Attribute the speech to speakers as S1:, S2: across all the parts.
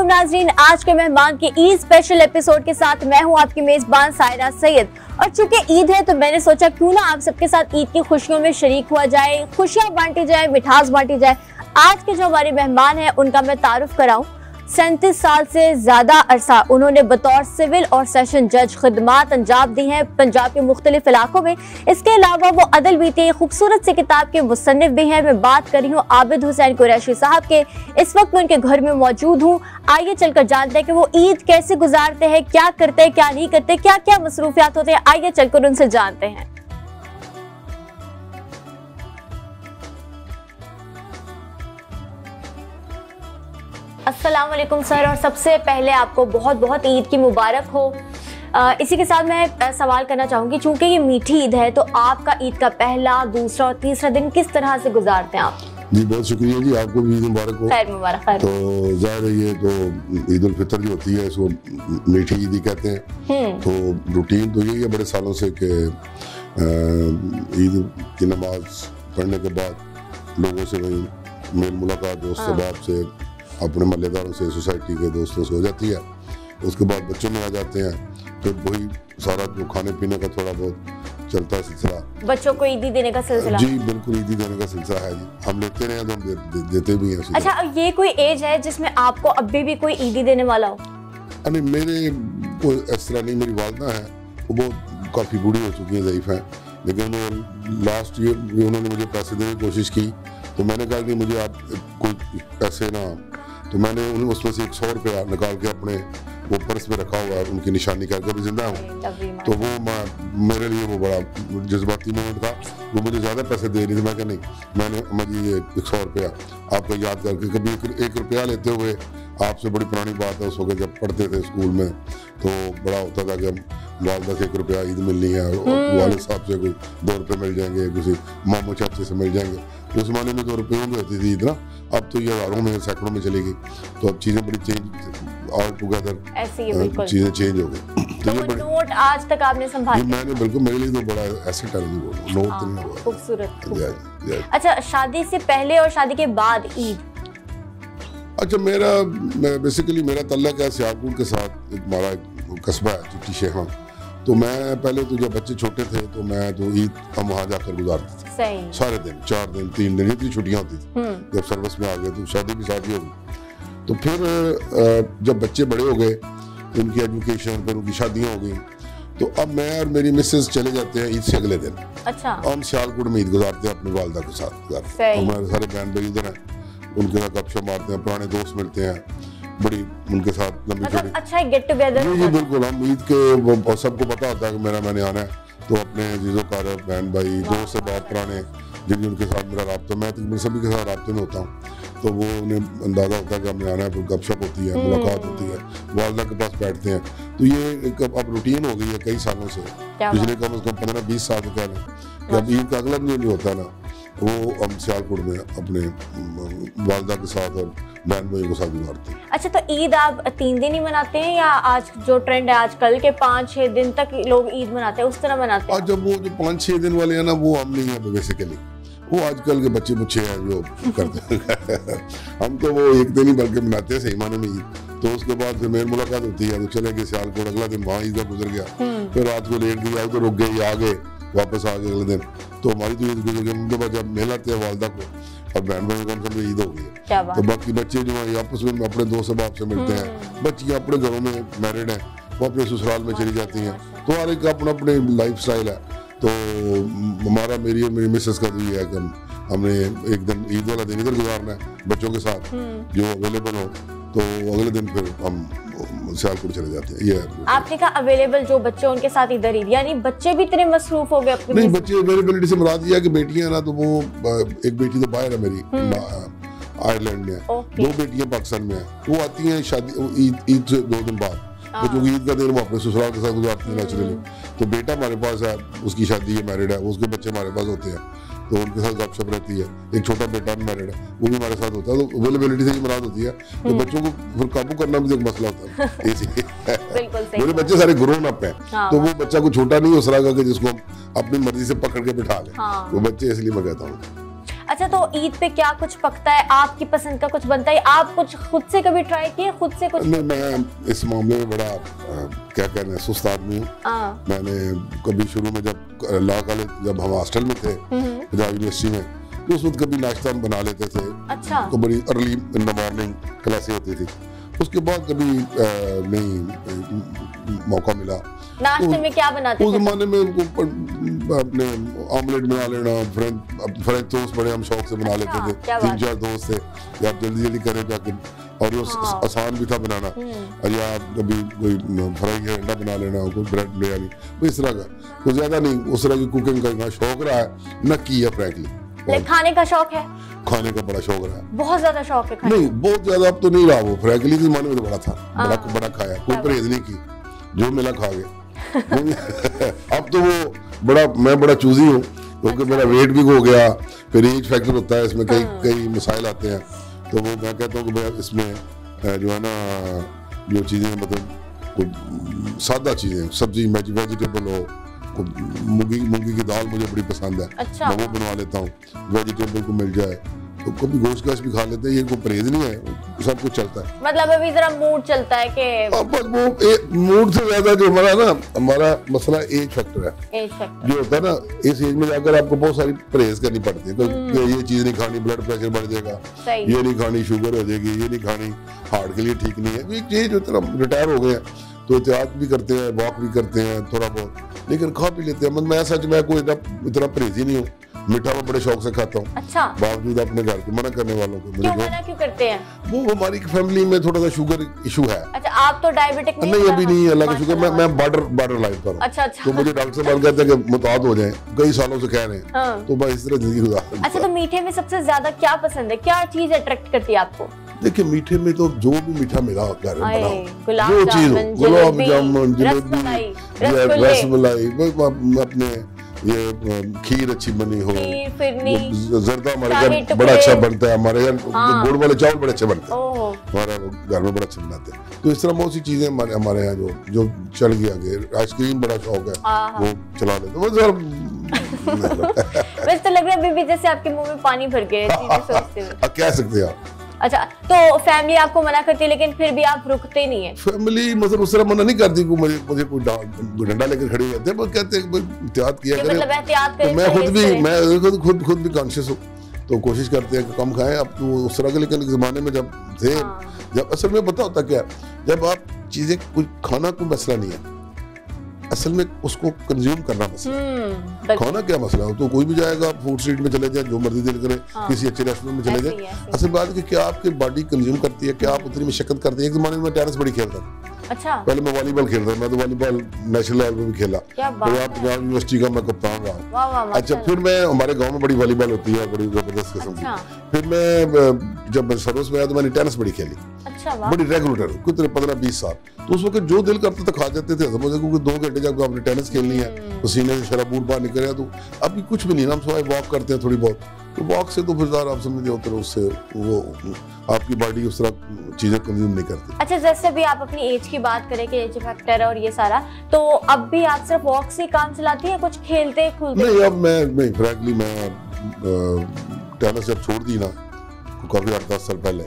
S1: नाजरीन, आज के मेहमान के ईद स्पेशल एपिसोड के साथ मैं हूं आपकी मेजबान सायरा सैयद। और चूंकि ईद है तो मैंने सोचा क्यों ना आप सबके साथ ईद की खुशियों में शरीक हुआ जाए, खुशियां बांटी जाए, मिठास बांटी जाए। आज के जो हमारे मेहमान हैं उनका मैं तारुफ कराऊं। 37 साल से ज्यादा अरसा उन्होंने बतौर सिविल और सेशन जज खिदमात अंजाम दी हैं पंजाब के मुख्तलिफ इलाकों में। इसके अलावा वो अदल बीती खूबसूरत सी किताब के मुसन्निफ भी हैं। मैं बात कर रही हूँ आबिद हुसैन कुरैशी साहब के। इस वक्त मैं उनके घर में मौजूद हूँ। आइए चलकर जानते हैं कि वो ईद कैसे गुजारते हैं, क्या करते हैं, क्या नहीं करते, क्या क्या मसरूफियात होते हैं। आइए चलकर उनसे जानते हैं। अस्सलाम वालेकुम सर, और सबसे पहले आपको बहुत बहुत ईद की मुबारक हो। इसी के साथ मैं सवाल करना चाहूँगी, चूँकि ये मीठी ईद है तो आपका ईद का पहला, दूसरा और तीसरा दिन किस तरह से गुजारते हैं आप?
S2: जी बहुत शुक्रिया जी, आपको भी ईद मुबारक हो।
S1: खैर मुबारक। खैर।
S2: तो जाहिर है ये तो ईद उल फितर जो होती है इसको मीठी ईद ही कहते हैं। तो रूटीन तो यही है बड़े सालों से कि ईद की नमाज पढ़ने के बाद लोगों से वही मेल मुलाकात, दोस्त अहबाब से, अपने महल्लेदारों से, सोसाइटी के दोस्तों से हो जाती है। उसके बाद बच्चों में आ जाते हैं, फिर वही सारा जो खाने पीने का थोड़ा बहुत चलता है सिलसिला।
S1: बच्चों को ईदी देने का सिलसिला? जी
S2: बिल्कुल, ईदी देने का सिलसिला है जी। हम लेते रहे तो हम देते भी हैं।
S1: अच्छा, ये कोई एज है जिसमें आपको अभी भी कोई ईदी देने वाला हो?
S2: नहीं, मेरे को इस तरह नहीं। मेरी वालदा है वो काफ़ी बूढ़ी हो चुकी है, ज़ईफ़ हैं, लेकिन लास्ट ईयर उन्होंने मुझे पैसे देने की कोशिश की तो मैंने कहा कि मुझे आप कोई पैसे ना, तो मैंने उसमें से 100 रुपया निकाल के अपने वो पर्स में रखा हुआ है, उनकी निशानी करके भी जिंदा हूँ। तो वो मेरे लिए वो बड़ा जज्बाती मोमेंट था। वो मुझे ज़्यादा पैसे दे रही थी, मैं कहा नहीं, मैंने मुझे ये 100 रुपया आपको याद करके, कभी 1 रुपया लेते हुए आपसे बड़ी पुरानी बात है। उस वक्त जब पढ़ते थे स्कूल में तो बड़ा होता था कि हम वालदा से 1 रुपया ईद मिलनी है, और वाले साहब से कोई 2 रुपये मिल जाएंगे, किसी मामू चाचे से मिल जाएंगे। उस ज़माने में 2 रुपयों में होती थी ईद ना, अब तो ये हज़ारों में, सैकड़ों में चलेगी। तो अब चीज़ें बड़ी चेंज, ऑल टुगेदर चीज़ें चेंज हो गई।
S1: तो ये नोट आज तक आपने संभाला?
S2: मैंने बिल्कुल, मेरे लिए तो बड़ा एसेट है वो नोट। तो नहीं हुआ।
S1: खूबसूरत। अच्छा, शादी से पहले और शादी के बाद ईद?
S2: अच्छा, बेसिकली मेरा तल्लक है सियालकोट के साथ। हमारा कस्बा है चिट्टी शेहा। तो मैं पहले तो जब बच्चे छोटे थे तो मैं तो ईद हम वहाँ जाकर गुजारते थे सारे दिन, 4 दिन 3 दिन, इतनी छुट्टियाँ होती थी। जब सर्विस में आ गए तो शादी भी साथ ही हो गई। तो फिर जब बच्चे बड़े हो गए, उनकी एजुकेशन, फिर उनकी शादियाँ हो गई, तो अब मैं और मेरी मिसेज चले जाते हैं ईद से अगले दिन।
S1: अच्छा।
S2: हम सियालकोट में ईद गुजारते हैं अपनी वालदा के साथ गुजारते हैं। हमारे सारे बहन भाई इधर हैं, उनके साथ गपशप मारते हैं, पुराने दोस्त मिलते हैं, बड़ी उनके साथ लंबी चौड़ी।
S1: अच्छा, गेट टुगेदर।
S2: जी बिल्कुल। हम ईद के सबको पता होता है कि मैंने आना है, तो अपने जीजो कार बहन भाई दोस्त से बहुत पुराने जिनके साथ मेरा राब्ता, मैं तो सभी के साथ राब्ते में होता हूँ, तो वो उन्हें अंदाज़ा होता है कि हमने आना है। फिर गपशप होती है, मुलाकात होती है, वालदा के पास बैठते हैं। तो ये एक अब रूटीन हो गई है कई सालों से, पिछले कम से कम 15-20 साल से कह लें। जब ईद का अगला दिन नहीं होता ना, वो हम सियालकोट में अपने वालदा के साथ और बहन भाई के साथ गुजारते हैं।
S1: अच्छा, तो ईद आप 3 दिन ही मनाते हैं या आज जो ट्रेंड है आजकल के 5-6 दिन तक लोग ईद मनाते हैं, उस तरह मनाते हैं?
S2: जब वो जो 5-6 दिन वाले हैं ना, वो हम नहीं है बेसिकली। वो आजकल के बच्चे हैं जो करते हैं। हम तो वो 1 दिन ही बल्कि मनाते हैं सही माने में ईद। तो उसके बाद फिर मेल मुलाकात होती है, तो चले गए सियालकोट, अगला दिन वहाँ ईद गुजर गया। फिर रात को लेट गई, तो रुक गए, आ गए, वापस आ गए अगले दिन। तो हमारी तो ईद गुजर गई। उनके बाद जब मेल आते हैं वालदा को और बहन भाई को, हम ईद हो गई। तो बाकी बच्चे जो है आपस में अपने दोस्त अहबाब से मिलते हैं। बच्चियाँ अपने घरों में मैरिड हैं, वो अपने ससुराल में चली जाती हैं। तो हर एक अपना अपने लाइफ स्टाइल है। तो हमारा, मेरी और मेरी मिसेस का तो ये है कि हमने एक दिन ईद वाला दिन इधर गुजारना है बच्चों के साथ जो अवेलेबल हो, तो अगले दिन फिर हम सियालकोट चले जाते हैं। ये
S1: आपने कहा अवेलेबल जो बच्चे उनके साथ इधर ईद, यानी बच्चे भी इतने मसरूफ हो गए अपने?
S2: नहीं, बच्चे अवेलेबिलिटी से मुराद ये है कि बेटियां ना, तो वो एक बेटी तो बाहर है मेरी, आयरलैंड में है, 2 बेटियां पाकिस्तान में है। वो आती हैं शादी ईद से 2 दिन बाद, तो ईद का दिन वो अपने ससुराल के साथ गुजारती है नेचुरली। तो बेटा हमारे पास है, उसकी शादी है, मैरिड है, उसके बच्चे हमारे पास होते हैं, तो उनके साथ गपशप रहती है। एक छोटा बेटा मैरिड है, वो भी हमारे साथ होता है। तो अवेलेबिलिटी से ही मुराद होती है। तो बच्चों को फिर काबू करना भी एक मसला होता है। मेरे बच्चे सारे ग्रोन अप हैं, तो वो बच्चा को छोटा नहीं हो सका कि जिसको हम अपनी मर्जी से पकड़ के बिठा लें। वो बच्चे इसलिए मैं कहता हूँ।
S1: अच्छा, तो ईद पे क्या कुछ पकता है, आपकी पसंद का कुछ बनता है, आप कुछ खुद से कभी ट्राई किए, खुद से कुछ?
S2: नहीं, मैं इस मामले में बड़ा क्या कहना है, सुस्त आदमी हूँ। मैंने कभी शुरू में जब लॉ कॉलेज, जब हम हॉस्टल में थे पंजाब यूनिवर्सिटी में, तो उस वक्त कभी नाश्ता हम बना लेते थे।
S1: अच्छा।
S2: तो बड़ी अर्ली इन द मॉर्निंग क्लासें होती थी। उसके बाद कभी नहीं मौका मिला।
S1: नाश्ते में क्या बनाते थे?
S2: उस जमाने में अपने ऑमलेट बना लेना, फ्रेंच टोस्ट बड़े हम शौक से बना लेते थे। 3-4 दोस्त थे, या जल्दी जल्दी करें जाके, और वो आसान भी था बनाना। और या कभी कोई फ्राई का अंडा बना लेना, कोई ब्रेड बिरयानी, इस तरह का। तो ज्यादा नहीं उस तरह की कुकिंग का शौक रहा है, न किया फ्रैंकली।
S1: खाने का शौक है? खाने
S2: का बड़ा शौक रहा है।
S1: बहुत ज्यादा शौक है खाने?
S2: नहीं, बहुत ज्यादा अब तो नहीं रहा वो। फ्रैंकली के जमाने में तो बड़ा था, बड़ा खाया, कोई परहेज नहीं की, जो मिला खा गए। अब तो वो मैं बड़ा चूजी हूँ, क्योंकि मेरा वेट भी हो गया, फिर एज फैक्टर होता है इसमें, कई मसाइल आते हैं। तो वो मैं कहता हूँ कि भाई इसमें जो है ना, जो चीजें मतलब सादा चीजें, सब्जी वेजिटेबल हो, मूंगी की दाल मुझे बड़ी पसंद है। अच्छा। मैं वो बनवा लेता हूँ, वेजिटेबल को मिल जाए तो कभी गोश्त भी खा लेते हैं। ये कोई परहेज नहीं है, सब कुछ चलता है।
S1: मतलब अभी जरा मूड चलता है कि
S2: बस वो मूड से ज्यादा जो हमारा मसला एज फैक्टर है।
S1: एज फैक्टर
S2: जो होता है ना, इस एज में जाकर आपको बहुत सारी परहेज करनी पड़ती है। ये चीज नहीं खानी, ब्लड प्रेशर बढ़ जाएगा, ये नहीं खानी, शुगर हो जाएगी, ये नहीं खानी, हार्ट के लिए ठीक नहीं है। ये जो रिटायर हो गए हैं तो एहतियात भी करते हैं, वॉक भी करते हैं थोड़ा बहुत, लेकिन खा भी लेते हैं। मैं सच में कोई इतना परहेजी नहीं हूँ। मीठा मैं बड़े शौक से खाता हूँ। अच्छा। बावजूद अपने घर के मना करने वालों को।
S1: क्यों मना क्यों करते हैं?
S2: वो हमारी फैमिली में थोड़ा सा शुगर इशू है।
S1: अच्छा, आप तो डायबिटिक
S2: नहीं? अभी नहीं, अल्लाह का शुक्र। मैं बॉर्डर लाइफ पर हूँ।
S1: अच्छा।
S2: तो मुझे डॉक्टर साहब कहते हैं कि मुताद हो जाए, कई सालों से कह रहे हैं। तो मैं इस तरह जिंदगी गुजार।
S1: अच्छा, तो मीठे में सबसे ज्यादा क्या पसंद है, क्या चीज अट्रैक्ट करती है आपको?
S2: देखिए, मीठे में तो जो भी मीठा मिला घर में बनाओ,
S1: जो चीज हो,
S2: गुलाब जामुन, जलेबी, रसमलाई, अपने ये खीर अच्छी बनी हो, जर्दा हमारे घर बड़ा अच्छा बनता है, हमारे घर गुड़ वाले चावल बड़े अच्छे बनते हैं, हमारे घर में बड़ा अच्छा बनाते हैं। तो इस तरह बहुत सी चीजें हमारे यहाँ जो चल गया। आइसक्रीम बड़ा शौक है, वो चला लेते।
S1: वैसे तो लग रहा है अभी जैसे आपके मुंह में पानी भर गया है सोचते हुए।
S2: कह सकते हैं आप।
S1: अच्छा, तो फैमिली आपको मना करती है, लेकिन फिर भी आप रुकते नहीं है?
S2: फैमिली मतलब उस तरह मना नहीं करती कि मुझे कोई डंडा लेकर खड़े हो जाते हैं, बस कहते हैं एहतियात किया करें।
S1: मतलब एहतियात करें।
S2: मैं खुद भी कॉन्शियस हूँ, तो कोशिश करते हैं कि कम खाएं। अब तो उस तरह के, लेकिन जमाने में जब थे, जब असल में पता होता क्या, जब आप चीजें कुछ खाना कोई मसला नहीं है, असल में उसको कंज्यूम करना मसला। खाना क्या मसला हो, तो कोई भी जाएगा, फूड स्ट्रीट में चले जाए, जो मर्जी दिल करे, किसी अच्छे रेस्टोरेंट में चले जाए। असल बात है कि क्या आपकी बॉडी कंज्यूम करती है, क्या आप उतनी मशक्कत करते हैं। एक जमाने में टेनिस बड़ी खेलता था।
S1: अच्छा।
S2: पहले मैं वॉलीबॉल खेलता था, मैं तो वॉलीबॉल नेशनल लेवल पे भी खेला, पंजाब यूनिवर्सिटी का मैं कप्तान रहा। अच्छा, फिर मैं, हमारे गाँव में बड़ी वॉलीबॉल होती है, बड़ी जबरदस्त किस्म की। फिर मैं जब सर्विस में आया तो मैंने टेनिस बड़ी खेली। अच्छा, बड़ी रेगुलर, कितने 15-20 साल। तो उस वक्त जो दिल करता था खा जाते थे, समझे, क्योंकि 2 घंटे जब आपने टेनिस खेलनी है, पसीने से शराब बूट बाहर निकल रहा। तो अभी कुछ भी नहीं, हम सुबह वॉक करते हैं थोड़ी बहुत, तो वॉक से तो फिर आप समझते होते हैं, उससे वो आपकी बॉडी उस तरह चीजें कंज्यूम नहीं करती।
S1: अच्छा, जैसे भी आप अपनी एज की बात करें कि एज फैक्टर और ये सारा, तो अब भी आप सिर्फ वॉक से काम चलाती है, कुछ खेलते खुलते?
S2: नहीं, अब मैं फ्रैंकली मैं टेनिस जब छोड़ दी ना, काफी 8-10 साल पहले,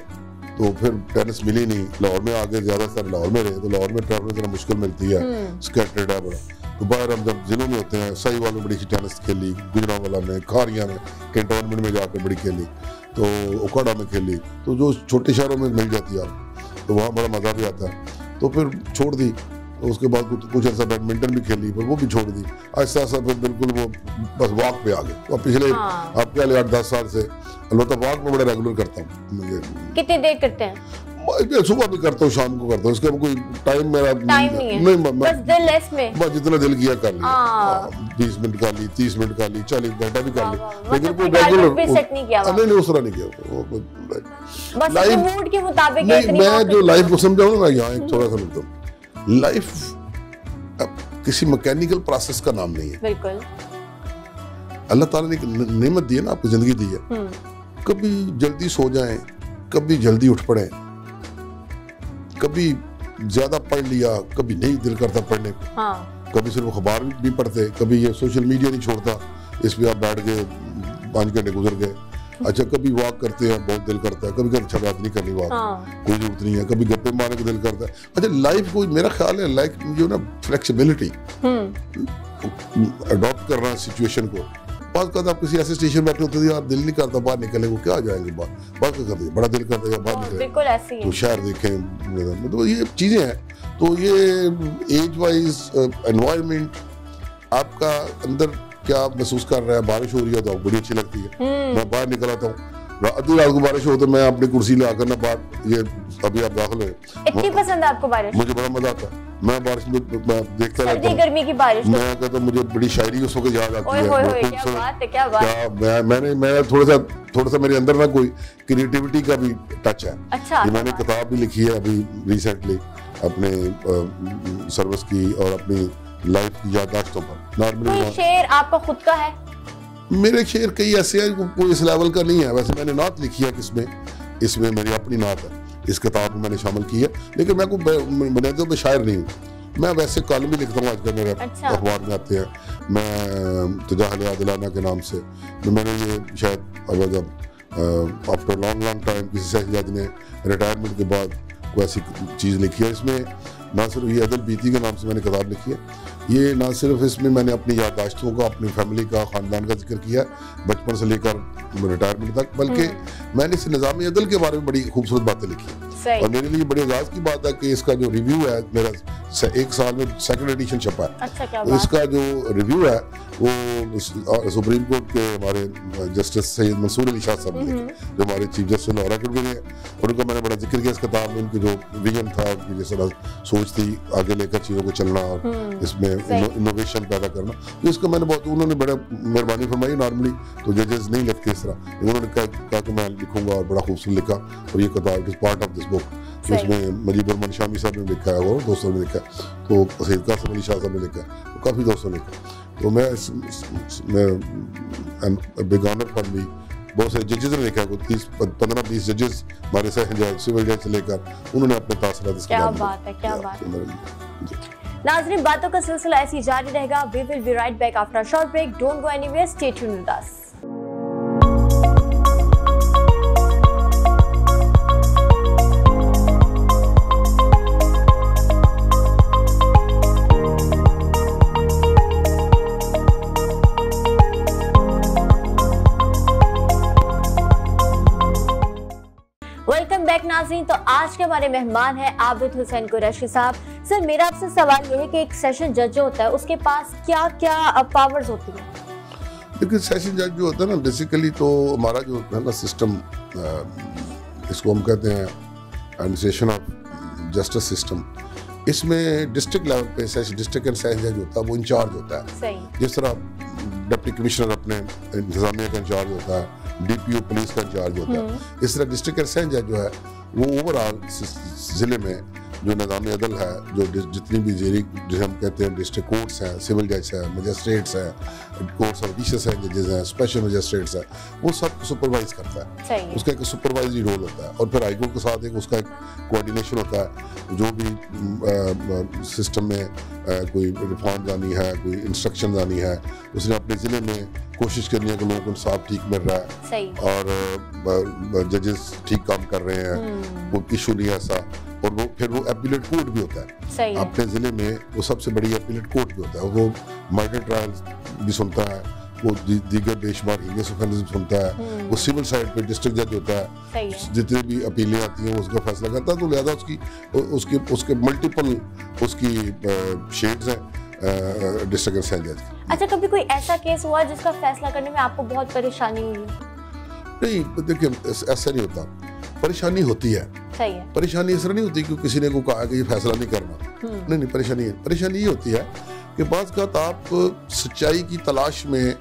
S2: तो फिर टेनिस मिली नहीं। लाहौर में आगे ज्यादातर लाहौर में रहे, तो लाहौर में ट्रैवल जरा मुश्किल मिलती है, स्कैटर्ड है बड़ा। तो बाहर हम जब जिलों में होते हैं, सही वालों में बड़ी टेनिस खेली, गुजरांवाला में, खारिया में, कैंटोनमेंट में जाकर बड़ी खेली, तो ओकाड़ा में खेली। तो जो छोटे शहरों में मिल जाती है आपको, तो वहाँ बड़ा मजा भी आता है। तो फिर छोड़ दी। तो उसके बाद कुछ ऐसा बैडमिंटन भी खेली, पर वो भी छोड़ दी। ऐसा फिर बिल्कुल वो बस वॉक पे आ गए। तो पिछले आप क्या 8-10 साल से अलबत्ता वॉक में बड़ा रेगुलर करता हूँ।
S1: कितनी देर करते हैं?
S2: सुबह भी करता हूँ, शाम को करता हूँ, इसका कोई टाइम मेरा
S1: नहीं, बस दिल में,
S2: बस जितना दिल किया कर लिया। 20 मिनट कर ली, 30 मिनट कर ली, 40 घंटा भी कर ली, लेकिन कोई रेगुलर
S1: सेट नहीं किया।
S2: नहीं, उस तरह नहीं किया।
S1: बस मूड के मुताबिक।
S2: मैं जो लाइफ को समझाऊँ ना, यहाँ एक थोड़ा सा लिखता हूँ, लाइफ किसी मैकेनिकल प्रोसेस का नाम नहीं है।
S1: बिल्कुल।
S2: अल्लाह ताला ने नेमत दी है ना, आपको जिंदगी दी है। कभी जल्दी सो जाएं, कभी जल्दी उठ पड़े, कभी ज्यादा पढ़ लिया, कभी नहीं दिल करता पढ़ने को, कभी सिर्फ अखबार भी पढ़ते, कभी ये सोशल मीडिया नहीं छोड़ता, इस पे आप बैठ के 5 घंटे गुजर गए। अच्छा कभी वॉक करते हैं, बहुत दिल करता है, कभी अच्छा बात नहीं करनी वॉक, कोई जरूरत नहीं है, कभी गप्पे मारने को दिल करता है। अच्छा लाइफ को मेरा ख्याल है लाइफ जो ना फ्लेक्सिबिलिटी अडॉप्ट करना सिचुएशन को। बात करता आप किसी ऐसे स्टेशन बैठे होते थे यार दिल नहीं करता बाहर निकले, वो क्या जाएंगे बात क्या करते, बड़ा दिल करता है बाहर निकले,
S1: बिल्कुल ऐसे ही
S2: तो शहर देखें, तो ये चीजें हैं। तो ये एज वाइज एनवायरनमेंट आपका अंदर क्या महसूस कर रहा है। बारिश हो रही है तो बड़ी अच्छी लगती है, मैं बाहर निकल आता हूँ, अभी रात को बारिश हो तो मैं अपनी कुर्सी ले आकर ना बाहर, ये अभी आप दाखिल हुए,
S1: इतनी पसंद है आपको बारिश?
S2: मुझे बड़ा मजा आता है, मैं बारिश में देखता रहता हूँ,
S1: गर्मी की बारिश
S2: मैं कहता हूँ मुझे बड़ी शायरी उस वक्त याद आती है।
S1: क्या बात है, क्या बात।
S2: मैं थोड़ा सा मेरे अंदर ना कोई क्रिएटिविटी का भी टच है।
S1: अच्छा,
S2: मैंने किताब भी लिखी है अभी रिसेंटली अपने सर्विस की और अपनी लाइफ की याददाश्तों पर।
S1: नॉर्मली शेर आपका खुद का है? मेरे
S2: शेर कई ऐसे हैं, कोई इस लेवल का नहीं है। वैसे मैंने नात लिखी है किसमें, इसमें मेरी अपनी नात है, इस किताब में मैंने शामिल की है, लेकिन मैं कोई बुनियादियों पे शायर नहीं हूँ। मैं वैसे कॉलम भी लिखता हूँ, आजकल मेरे अखबार में आते हैं, मैं तजाहल आदिलाना के नाम से। तो मैंने ये शायद आफ्टर लॉन्ग टाइम किसी शहजाद ने रिटायरमेंट के बाद कोई ऐसी चीज़ लिखी है। इसमें ना सिर्फ ये अदल बीती के नाम से मैंने किताब लिखी है, ये ना सिर्फ इसमें मैंने अपनी याददाश्तों का, अपनी फैमिली का, ख़ानदान का जिक्र किया बचपन से लेकर रिटायरमेंट तक, बल्कि मैंने इस निज़ाम अदल के बारे में बड़ी खूबसूरत बातें लिखी। और मेरे लिए बड़ी एजाज़ की बात है कि इसका जो रिव्यू है, मेरा 1 साल में 2nd एडिशन छपा है।
S1: अच्छा, क्या
S2: तो इसका जो रिव्यू है वो सुप्रीम कोर्ट के हमारे जस्टिस सैयद मंसूर अली शाह साहब ने, जो हमारे चीफ जस्टिस और भी हैं, उनका मैंने बड़ा जिक्र किया इस किताब में। उनकी जो विजन था, उनकी जिस तरह सोच थी आगे लेकर चीज़ों को चलना और इसमें इनोवेशन पैदा करना, तो इसका मैंने बहुत, उन्होंने बड़ा मेहरबानी फरमाई। नॉर्मली तो जजेस नहीं लिखते इस तरह, उन्होंने कहा कि मैं लिखूंगा और बड़ा खूबसूरत लिखा। और ये किताब is part of this book, तो इसमें मजीबुररहमान शामी साहब ने लिखा है और दोस्तों ने लिखा है, तो सैयद कासिम अली शाह साहब ने लिखा है, तो काफ़ी दोस्तों ने लिखा। तो मैं बिग ऑनर फॉर मी, बहुत से जजेस ने लिखा, 15-20 जजेस हमारे सिविल जज से लेकर, उन्होंने अपने तासरात।
S1: क्या बात है, क्या बात है। नाज़रीन, बातों का सिलसिला ऐसे जारी रहेगा। We will be right back after a short break. Don't go anywhere, stay tuned with us. Welcome back नाज़रीन। तो आज के हमारे मेहमान हैं आबिद हुसैन कुरैशी साहब। सर, मेरा आपसे सवाल ये है कि एक सेशन जज जो होता है उसके पास क्या क्या पावर्स होती हैं?
S2: देखिए, सेशन जज जो होता है ना, बेसिकली तो हमारा जो है ना सिस्टम, इसको हम कहते हैं एडमिनिस्ट्रेशन ऑफ जस्टिस सिस्टम, इसमें डिस्ट्रिक्ट लेवल पे डिस्ट्रिक्ट एंड सेशन जज होता है, वो इंचार्ज होता है।
S1: सही। जिस
S2: तरह डिप्टी कमिश्नर अपने इंतजामिया का इंचार्ज होता है, DPO पुलिस का इंचार्ज होता है, इस तरह डिस्ट्रिक्ट एंड सेशन जज जो है वो ओवरऑल ज़िले में जो निज़ाम अदल है, जो जितनी भी जिसे हम कहते हैं डिस्ट्रिक्ट कोर्ट्स हैं, सिविल जज हैं, मजिस्ट्रेट्स हैं, कोर्ट्स ऑफ ऑफिसर्स हैं, जजेस हैं, स्पेशल मजिस्ट्रेट्स हैं, वो सब सुपरवाइज करता है। उसका एक सुपरवाइजरी रोल होता है। और फिर हाई कोर्ट के साथ एक उसका एक कोऑर्डिनेशन होता है, जो भी सिस्टम में कोई रिफॉर्म आनी है, कोई इंस्ट्रक्शन आनी है, उसने अपने ज़िले में कोशिश करनी है कि लोगों को इंसाफ ठीक मिल रहा है और जजेस ठीक काम कर रहे हैं, कोई इशू नहीं है ऐसा। और वो फिर वो अपीलेट कोर्ट भी होता है अपने ज़िले में, वो सबसे बड़ी अपीलेट कोर्ट भी होता है, वो मर्डर ट्रायल भी सुनता है, वो दीगर बेशुमार हीनियस ऑफेंसेस सुनता है, वो सिविल साइड पे डिस्ट्रिक्ट जज होता है, जितने भी अपीलें आती हैं उसका फैसला करता है। तो लिहाजा उसके मल्टीपल उसकी शेड्स हैं डिस्ट्रिक्ट एंड सेशन जज।
S1: अच्छा, कभी कोई ऐसा केस हुआ जिसका फैसला करने में आपको बहुत परेशानी हुई?
S2: नहीं, देखिए ऐसा नहीं होता, परेशानी होती है।
S1: सही है।
S2: परेशानी इस तरह नहीं होती कि किसी ने को कहा कि ये फैसला नहीं करना, नहीं, परेशानी ये होती है कि बाज़ बात आप सच्चाई की तलाश में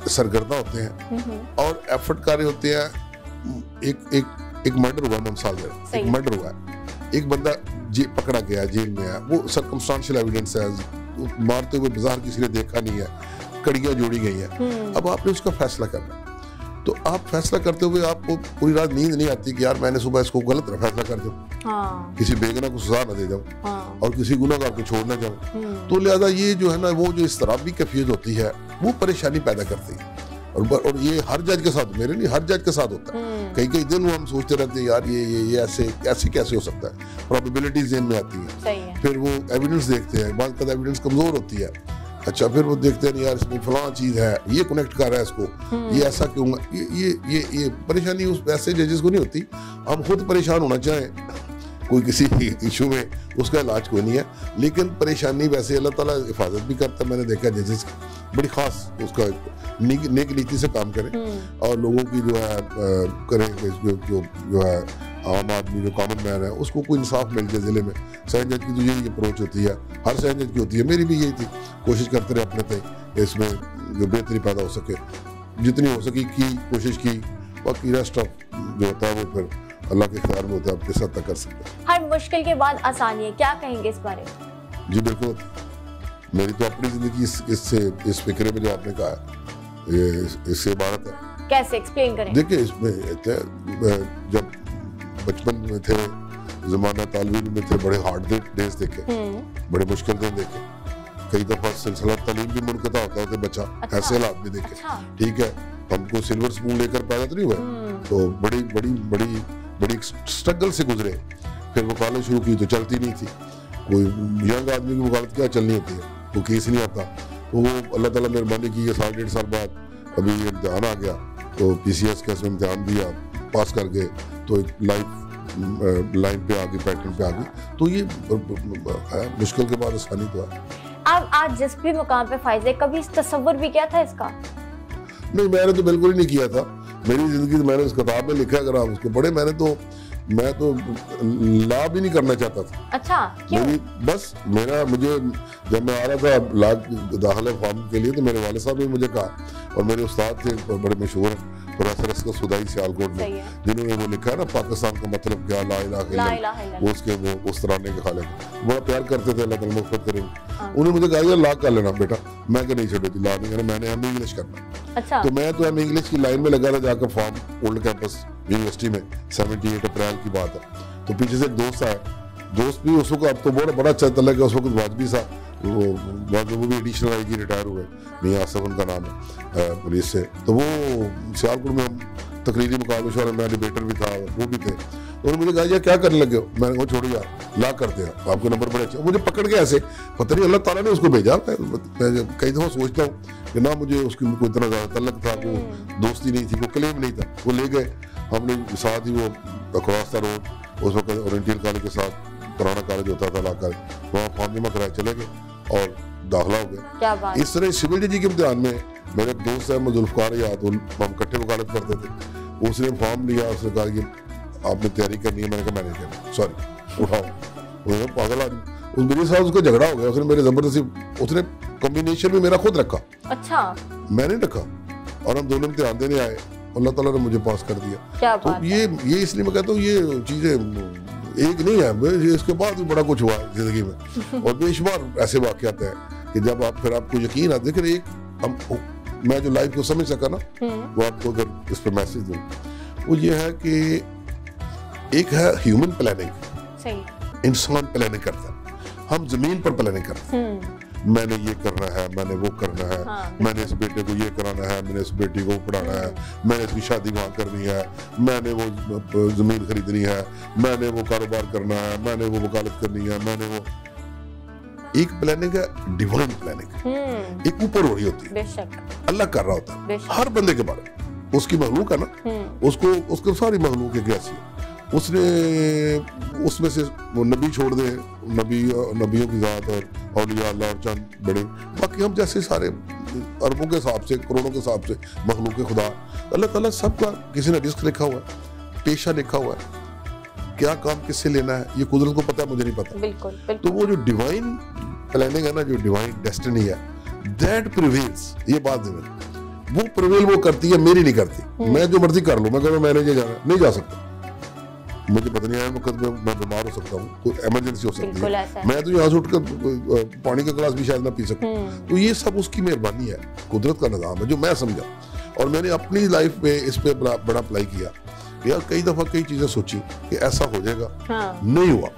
S2: सरगर्दा होते हैं और एफर्ट कर रहे होते हैं। एक मर्डर हुआ, मिसाल है, एक मर्डर हुआ है, एक बंदा पकड़ा गया, जेल में है, वो सर्कमस्टांशियल एविडेंस है, मारते हुए बाजार किसी ने देखा नहीं है, कड़ियाँ जोड़ी गई हैं। अब आपने उसका फैसला करना, तो आप फैसला करते हुए आपको पूरी रात नींद नहीं आती कि यार मैंने सुबह इसको गलत फैसला कर दूं, किसी बेगुनाह को सजा न दे जाऊं और किसी गुनाहगार को छोड़ ना जाऊं। तो लिहाजा ये जो है ना, वो जो इस तरह भी कैफियत होती है, वो परेशानी पैदा करती है। और ये हर जज के साथ, मेरे नहीं हर जज के साथ होता है। कई कई दिन वो हम सोचते रहते हैं यार ये ऐसे कैसे हो सकता है, प्रोबेबिलिटीज ज़हन में आती है। फिर वो एविडेंस देखते हैं, बाद का एविडेंस कमजोर होती है। अच्छा फिर वो देखते हैं यार इसमें फलां चीज़ है, ये कनेक्ट कर रहा है इसको, ये ऐसा क्यों, ये परेशानी उस ऐसे जजेस को नहीं होती। हम खुद परेशान होना चाहें कोई किसी इशू में, उसका इलाज कोई नहीं है, लेकिन परेशानी वैसे अल्लाह ताला हिफाजत भी करता है। मैंने देखा जजेस बड़ी खास उसका नेक नीति से काम करें और लोगों की जो है करें, जो है आम आदमी जो कॉमन मैन है उसको कोई इंसाफ मिल जाए ज़िले में। सैन जज की तो यही अप्रोच होती है, हर सैन जज की होती है, मेरी भी यही थी। कोशिश करते रहे अपने तक इसमें जो बेहतरी पैदा हो सके, जितनी हो सकी की कोशिश की। बाकी रेस्ट ऑफ जो होता है वो फिर अल्लाह के ख्याल में होता है, आप किस हद तक कर सकते हैं।
S1: हर मुश्किल के बाद आसानी है, क्या कहेंगे इस बारे में?
S2: जी बिल्कुल, मेरी तो अपनी जिंदगी इस फिक्रे में जो आपने कहा है ये इससे इबारत है।
S1: कैसे एक्सप्लेन करें?
S2: देखिए इसमें जब बचपन में थे, जमाना तालीम में थे, बड़े हार्ड डेज देखे, बड़े मुश्किल दिन देखे, कई दफा सिलसिला तालीम भी मुनक़ता होता है बच्चा, ऐसे हालात भी देखे। ठीक है, हमको सिल्वर स्पून लेकर पैदा तो नहीं हुआ, तो बड़ी बड़ी बड़ी बड़ी स्ट्रगल से गुजरे। फिर वकालत शुरू की तो चलती नहीं थी, कोई यंग आदमी की वकालत क्या चलनी होती है, वो केस नहीं आता। तो वो अल्लाह ताला मेहरबानी की, ये 1.5 साल बाद अभी इम्तिहान आ गया, तो PCS का इम्तिहान दिया, पास कर गए, तो एक लाइन पे आ गई, पैटर्न पे आ गई। तो ये मुश्किल के बाद आसानी तो है।
S1: अब आज जिस भी मुकाम पे फाइज है, कभी तसव्वुर भी किया था इसका?
S2: नहीं, मैंने तो बिल्कुल ही नहीं किया था। मेरी जिंदगी तो मैंने उस किताब में लिखा, अगर आप उसको पढ़े, मैं तो ला भी नहीं करना चाहता था।
S1: अच्छा, क्यों?
S2: मुझे जब मैं आ रहा था ला दाखिला फॉर्म के लिए, तो मेरे वाले साहब ने मुझे कहा, और मेरे उस्ताद थे बड़े मशहूर प्रोफेसर असगर सुदाई सियालकोट में, जिन्होंने वो लिखा है ना पाकिस्तान का मतलब क्या, ला इलाहा इल्लल्लाह, वो उसके वो उस तराने के खालिक बड़ा प्यार करते थे, अल्लाह ताला मग़फ़िरत करे। उन्होंने मुझे कहा यार ला कर लेना बेटा, मैं नहीं छोड़ती, ला नहीं करना, मैंने एम इंग्लिश करना।
S1: अच्छा।
S2: तो मैं तो एम इंग्लिश की लाइन में लगा था जाकर फॉर्म ओल्ड कैंपस यूनिवर्सिटी में, 78 अप्रैल की बात है। तो पीछे से एक दोस्त आया, दोस्त भी उस वक्त, अब तो बड़ा अच्छा तलक है, उस वक्त वाजबी सा, वो भी एडिशनल IG रिटायर हुए, मियाँ आसफ उनका नाम है, पुलिस से। तो वो सियालकोट में हम तकरीरी मुकाबले, मैं डिबेटर भी था, वो भी थे। उन्होंने मुझे कहा यार क्या करने लगे हो? मैंने कहा छोड़ो यार, ला करते हैं, आपके नंबर बड़े अच्छे। मुझे पकड़ के ऐसे, पता नहीं अल्लाह ताला ने उसको भेजा। मैं कई दफ़ा सोचता हूँ कि ना मुझे उसकी कोई इतना ज़्यादा तल्लक था, वो दोस्ती नहीं थी, वो क्लेम नहीं था। वो ले गए, हमने साथ ही वो अक्रॉस द रोड, उस वक्त ओरिएंटल कॉलेज के साथ पुराना कॉलेज होता था, ला कॉलेज, वहाँ फॉर्म जमा कराए चले गए और दाखिला हो गया।
S1: क्या बात।
S2: इस तरह सिविल जज के इम्तिहान में मेरे दोस्त है जुल्फ़कार याद, हम इकट्ठे वकालत करते थे। उसने फॉर्म लिया, उसने कहा कि आपने तैयारी करनी है। मैंने कहा मैं नहीं करनी, सॉरी उठाओ। पागल आदमी, मेरे साथ उसका झगड़ा हो गया, उसने मेरे जबरदस्ती, उसने कॉम्बिनेशन में मेरा खुद रखा।
S1: अच्छा।
S2: मैंने रखा और हम दोनों इम्तिहान देने आए, अल्लाह ताला ने मुझे पास कर दिया।
S1: क्या
S2: तो ये इसलिए मैं कहता हूँ ये चीज़ें एक नहीं है, इसके बाद भी बड़ा कुछ हुआ है जिंदगी में, और बेशुमार ऐसे वाक़यात हैं कि जब आपको यकीन आता है। लेकिन मैं जो लाइफ को समझ सका ना, वो आपको अगर इस पर मैसेज दूँ, वो ये है कि एक है ह्यूमन प्लानिंग, इंसान प्लानिंग करता है, हम जमीन पर प्लानिंग करते हैं। मैंने ये करना है, मैंने वो करना है, मैंने इस बेटे को ये कराना है, मैंने इस बेटी को पढ़ाना है, मैंने इसकी शादी वहाँ करनी है, मैंने वो जमीन खरीदनी है, मैंने वो कारोबार करना है, मैंने वो वकालत करनी है, मैंने वो। एक प्लानिंग है डिवाइन प्लानिंग, एक ऊपर हो रही होती है, बेशक अल्लाह कर रहा होता है हर बंदे के बारे में। उसकी मखलूक है ना, उसको सारी मखलूक है कैसी, उसने उसमें से वो नबी छोड़ दे, नबियों की ज़ात और औलिया अल्लाह और चंद बड़े, बाकी हम जैसे सारे अरबों के हिसाब से, करोड़ों के हिसाब से मखलूक के खुदा, अल्लाह ताला सबका किसी ने रिस्क लिखा हुआ है, पेशा लिखा हुआ है, क्या काम किससे लेना है ये कुदरत को पता है, मुझे नहीं पता।
S1: बिल्कुल।
S2: तो वो जो डिवाइन प्लानिंग है ना, जो डिवाइन डेस्टिनी है, दैट प्रिवेल्स, ये बात वो प्रिवेल वो करती है, मेरी नहीं करती। मैं जो मर्जी कर लूँ, मैं कहूँ मैंने ये जाना, नहीं जा सकता, मुझे पता नहीं है वक्त में मैं बीमार हो सकता हूँ, कोई इमरजेंसी हो सकती है, मैं तो यहाँ से उठकर पानी का गिलास भी शायद ना पी सकूँ। तो ये सब उसकी मेहरबानी है, कुदरत का निज़ाम है जो मैं समझा, और मैंने अपनी लाइफ में इस पे बड़ा अप्लाई किया। यार कई दफ़ा कई चीज़ें सोची कि ऐसा हो जाएगा, नहीं हुआ।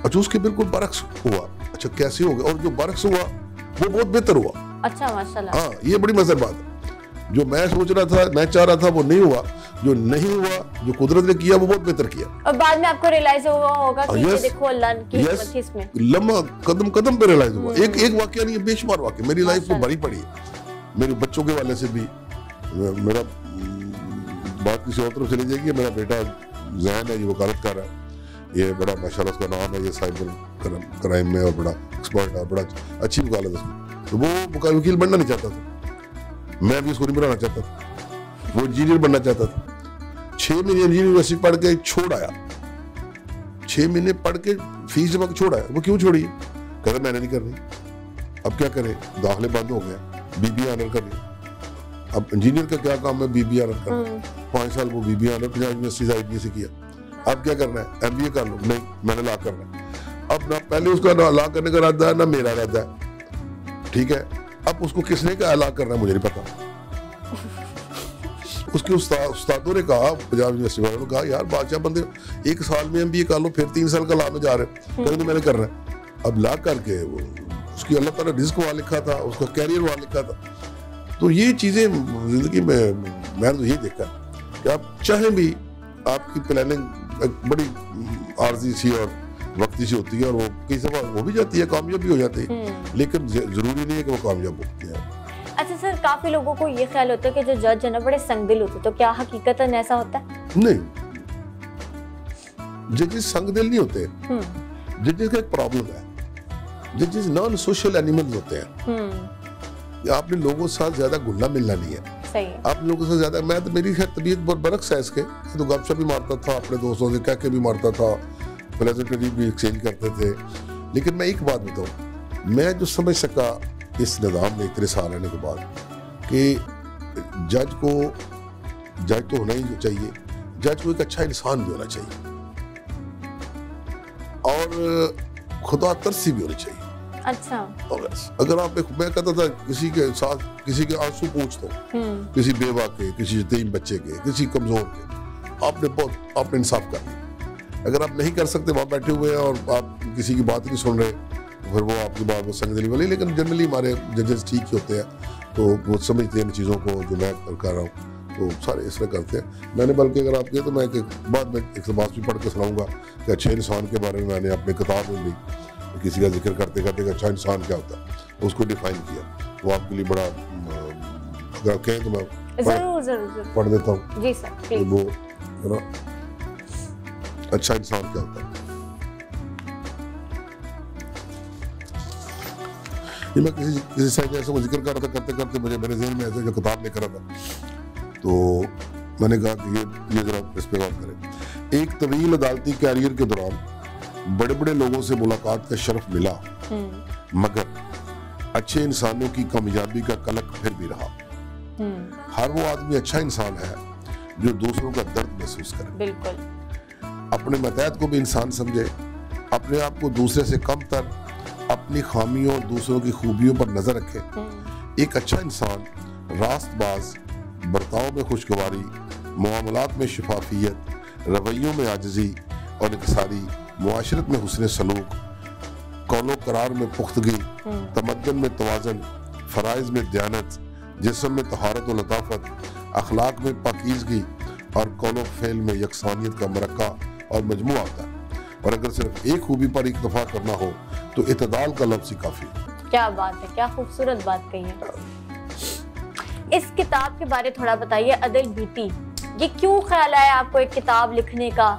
S2: अच्छा, उसके बिल्कुल बरक्स हुआ। अच्छा, कैसे हो गया? और जो बरक्स हुआ वो बहुत बेहतर हुआ।
S1: अच्छा, माशाल्लाह।
S2: हाँ, ये बड़ी मज़ेदार बात है। जो मैं सोच रहा था, मैं चाह रहा था, वो नहीं हुआ। जो नहीं हुआ, जो कुदरत ने किया, वो बहुत बेहतर किया।
S1: और बाद में आपको रियलाइज हुआ होगा कि ये देखो अल्लाह की हिकमत थी इसमें।
S2: लम्हा कदम कदम पे रियलाइज हुआ। एक वाकया नहीं है, बेशुमार वाकया मेरी लाइफ में भरी पड़ी है। मेरे बच्चों के वाले से भी, मेरा बात किसी और तरफ चली जाएगी। मेरा बेटा जैन है, ये वकालत कर रहा है, ये बड़ा माशाल्लाह उसका नाम है, ये साइबर क्राइम में और बड़ा एक्सपर्ट है, बड़ा अच्छी वकालत है उसमें। तो वो वकील बनना नहीं चाहता था, मैं भी उसको नहीं बनाना चाहता था। वो इंजीनियर बनना चाहता था। 6 महीने इंजीनियर यूनिवर्सिटी पढ़ के छोड़ आया। 6 महीने पढ़ के फीस जमा छोड़ आया। वो क्यों छोड़ी? कहता मैंने नहीं करनी। अब क्या करे, दाखिले बंद हो गया, बीबीए ऑनर कर लिया। अब इंजीनियर का क्या काम है? बीबीए ऑनर करना। 5 साल वो बीबीए ऑनर पंजाब यूनिवर्सिटी से IBA से किया। अब क्या करना है? MBA कर लो। नहीं, मैंने लॉ करना है। अब ना पहले उसका लॉ करने का इरादा है, ना मेरा इरादा है, ठीक है। अब उसको किसने कहा लॉ करना है, मुझे नहीं पता। उसके उस्तादों ने कहा, पंजाब यूनिवर्सिटी वालों ने कहा, यार बादशाह बंदे 1 साल में MBA कर लो, फिर 3 साल का लॉ में जा रहे हैं। कहते मैंने करना है। अब लॉ करके उसकी अल्लाह ताला रिस्क वहाँ लिखा था, उसका कैरियर वहाँ लिखा था। तो ये चीजें जिंदगी में मैंने तो ये देखा कि आप चाहें भी, आपकी प्लानिंग एक बड़ी आर्जी सी और वक्ती सी होती है, और वो कई दफा हो भी जाती है, कामयाब भी हो जाती है, लेकिन जरूरी नहीं है कि वो कामयाब होती है।
S1: अच्छा सर, काफी लोगों को ये ख्याल होता है कि जो जज है ना बड़े संगदिल होते, तो क्या हकीकतन ऐसा होता है? नहीं,
S2: जजेस संगदिल नहीं होते। जजेस का एक प्रॉब्लम है, जजेस नॉन सोशल एनिमल्स होते हैं। आपने लोगों के साथ ज्यादा घुलना मिलना नहीं है।
S1: सही।
S2: आप लोगों से ज्यादा, मैं तो, मेरी तबीयत बहुत बरक्स है इसके, तो गपशप भी मारता था, अपने दोस्तों से कह के भी मारता था, प्लेजेंटरी भी एक्सचेंज करते थे। लेकिन मैं एक बात बताऊं, मैं जो समझ सका इस निज़ाम में इतने साल रहने के बाद, कि जज तो होना ही चाहिए, जज को एक अच्छा इंसान भी होना चाहिए, और खुदा तरसी भी होनी चाहिए।
S1: अच्छा।
S2: अगर आप, मैं कहता था किसी के साथ किसी के आंसू पूछ दो, किसी बेवा के, किसी यतीम बच्चे के, किसी कमजोर के, आपने इंसाफ कर लिया। अगर आप नहीं कर सकते, वहां बैठे हुए हैं और आप किसी की बात नहीं सुन रहे, फिर वो आपकी बात वो संगदिली वाली। लेकिन जनरली हमारे जजेस ठीक ही होते हैं, तो वो समझते हैं इन चीज़ों को जो मैं कर रहा हूँ, तो सारे इस तरह करते हैं। मैंने बल्कि अगर आप कहें तो मैं बाद में एक बात भी पढ़ के सुनाऊंगा कि अच्छे इंसान के बारे में मैंने अपनी किताब में भी किसी का जिक्र करते करते अच्छा इंसान क्या होता है उसको डिफाइन किया। वो आपके लिए बड़ा, अगर आप कहें तो मैं
S1: जरूर
S2: पढ़ देता हूँ।
S1: जी सर, प्लीज।
S2: वो है ना, अच्छा इंसान क्या होता है। ये मैं किसी साइड ऐसे को जिक्र कर रहा था, करते करते मुझे मेरे ज़हन में ऐसे जो किताब लेकर रहा था, तो मैंने कहा कि ये जरा इस पे गौर करें। एक तवील अदालती कैरियर के दौरान बड़े बड़े लोगों से मुलाकात का शर्फ मिला, मगर अच्छे इंसानों की कामयाबी का कलक फिर भी रहा। हर वो आदमी अच्छा इंसान है जो दूसरों का दर्द महसूस करे,
S1: बिल्कुल,
S2: अपने मतहत को भी इंसान समझे, अपने आप को दूसरे से कम तर, अपनी खामियों और दूसरों की खूबियों पर नजर रखे। एक अच्छा इंसान रास्तबाज, बर्ताव में खुशगवारी, मुआमलात में शफाफियत, रवैयों में आजिज़ी और इंकसारी, मुआशरत में हुस्न सलूक, कौलो करार में पुख्तगी, तमद्दन में तवाज़न, फ़राइज़ में दयानत, जिस्म में तहारत व लताफ़त, अखलाक में पाकीज़गी और कौलो फ़ेल में यकसानियत का मरक्का और मजमू आता है। और अगर सिर्फ एक खूबी पर इक्तफा करना हो तो इतदाल का लफ्ज़ ही काफ़ी। क्या बात है,
S1: क्या खूबसूरत बात कही है। इस किताब के बारे थोड़ा बताइए, अदिल बीती, ये क्यों ख्याल आया आपको एक किताब लिखने का?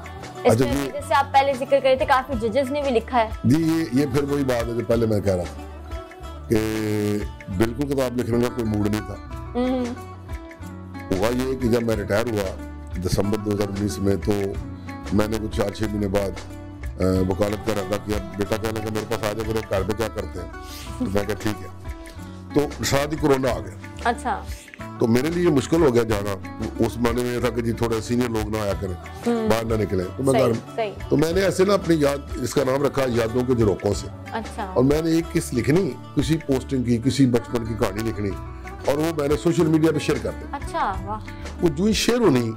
S1: जैसे आप पहले जिक्र कर रहे थे, काफी जजेस ने भी लिखा है।
S2: जी, ये फिर वही बात है जो पहले मैं कह रहा था कि बिल्कुल किताब लिखने का कोई मूड नहीं था। हुआ ये कि जब मैं रिटायर हुआ दिसंबर 2019 में, तो मैंने कुछ 4-6 महीने बाद वकालत का रखा कि अब बेटा कहने का मेरे पास आ जाए, मेरे घर पे क्या करते हैं। तो मैं कहा ठीक है। तो शादी कोरोना आ गया।
S1: अच्छा।
S2: तो मेरे लिए मुश्किल हो गया जाना। उस माने में था कि जी थोड़े सीनियर लोग ना आया करें, बाहर ना निकले, तो मैं घर, तो मैंने ऐसे ना अपनी याद, इसका नाम रखा यादों के झरोकों से।
S1: अच्छा।
S2: और मैंने एक किस लिखनी, किसी पोस्टिंग की, किसी बचपन की कहानी लिखनी, और वो मैंने सोशल मीडिया पे शेयर कर दी।
S1: अच्छा, वाह।
S2: वो जो ही शेयर होनी,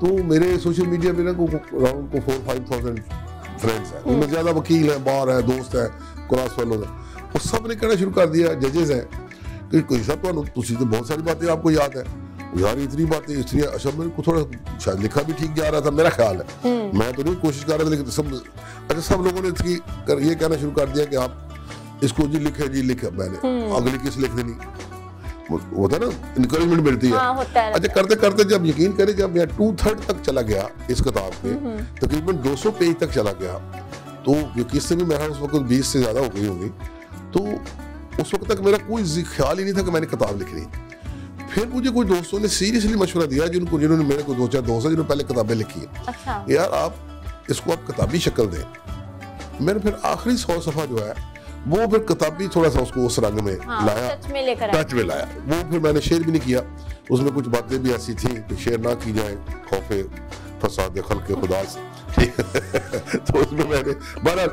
S2: तो मेरे सोशल मीडिया पे ना अराउंड को 4-5,000 फ्रेंड्स हैं, उनमें ज्यादा वकील है, बार है, दोस्त है, क्रॉस फॉलो है, वो सब ने कहना शुरू कर दिया, जजेस हैं कि कोई साहब तो बहुत सारी बातें आपको याद है, यार इतनी बातें इतनी, अच्छा मेरे को थोड़ा शायद लिखा भी ठीक जा रहा था, मेरा ख्याल है, मैं तो नहीं कोशिश कर रहा था, लेकिन सब लोगों ने इसकी ये कहना शुरू कर दिया कि आप इसको जी लिखे मैंने अगली किस लिख देनी, होता ना इनकरेजमेंट मिलती है। अच्छा करते करते जब यकीन करें जब मैं 2/3 तक चला गया इस किताब के, तकरीबन 200 पेज तक चला गया, तो किससे भी मेरा उस वक्त 20 से ज्यादा हो गई होगी, तो उस वक्त तक मेरा कोई ख्याल ही नहीं था कि मैंने किताब लिखनी। फिर मुझे कुछ दोस्तों ने सीरियसली मशवरा दिया, जिन्होंने मेरे को 2-4 दोस्त हैं जिन्होंने पहले किताबें लिखी है, अच्छा। यार आप इसको आप किताबी शक्ल दें। मैंने फिर आखिरी 100 सफा जो है वो फिर किताबी थोड़ा सा उसको उस रंग में लाया, टच में लाया। वो फिर मैंने शेयर भी नहीं किया, उसमें कुछ बातें भी ऐसी थी कि शेयर ना की जाए खौफे फसाद खल्क़ खुदा से, ठीक है। तो उसमें मैंने बहरहाल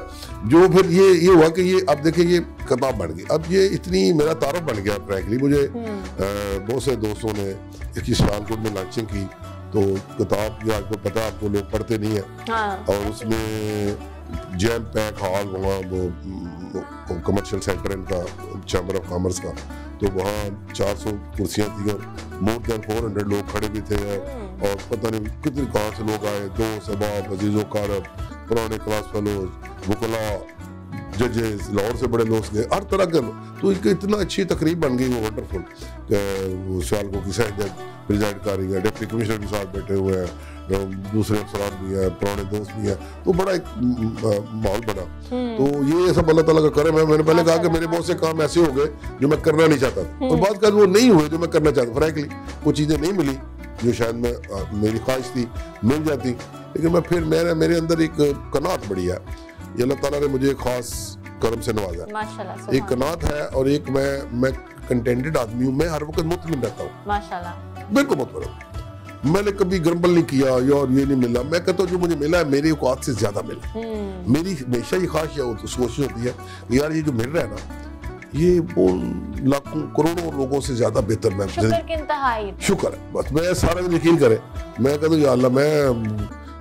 S2: जो फिर ये हुआ कि ये अब देखिए ये किताब बन गई। अब ये इतनी मेरा तारुफ बन गया फ्रैंकली, मुझे बहुत से दोस्तों ने इसकी सियालकोट में लॉन्चिंग की, तो किताब ये आपको पता आपको लोग पढ़ते नहीं है, और उसमें जैम पैक हॉल, वहाँ वो कमर्शियल सेंटर इनका चैम्बर ऑफ कॉमर्स का, तो वहाँ 400 कुर्सियाँ थी और मोर देन 400 लोग खड़े भी थे, और पता नहीं कितने कहाँ से लोग आए, दोस्त अहबाब अजीज़ो कारब, पुराने क्लास फेलोज, वकला, जजेस, लाहौर से बड़े लोग गए, हर तरह के। तो इतना अच्छी तकरीब बन गई, वो वंडरफुल। वो सियालकोट की सह जज प्रिजाइड कर रही है, डिप्टी कमिश्नर के साथ बैठे हुए हैं, दूसरे अफसरान भी हैं, पुराने दोस्त भी हैं, तो बड़ा एक माहौल बना। तो ये सब अल्लाह ताला का करम है। मैंने पहले कहा कि मेरे बहुत से काम ऐसे हो गए जो मैं करना नहीं चाहता था, और बात कर वो नहीं हुए जो मैं करना चाहता। फ्रैंकली कुछ चीज़ें नहीं मिली जो शायद मेरी ख्वाहिश थी मिल जाती, लेकिन मैं फिर मेरे अंदर एक कनात बड़ी है, ये अल्लाह ताला ने मुझे खास करम से नवाजा माशाल्लाह। एक कनात है और एक मैं कंटेंटेड आदमी हूँ, मैं हर वक्त मुतमिन रहता हूँ माशाल्लाह, बिल्कुल मुतमिन। मैंने कभी ग्रम्बल नहीं किया यार ये नहीं मिला, मैं कहता हूँ जो मुझे मिला है मेरे औकात से ज्यादा मिला। मेरी हमेशा ये ख्वाहिश कोशिश होती है यार ये जो मिल रहा है ना ये वो लाखों करोड़ों लोगों से ज्यादा बेहतर। मैं शुक्र है बस, मैं सारा दिन यकीन करे, मैं कहता हूँ या अल्लाह मैं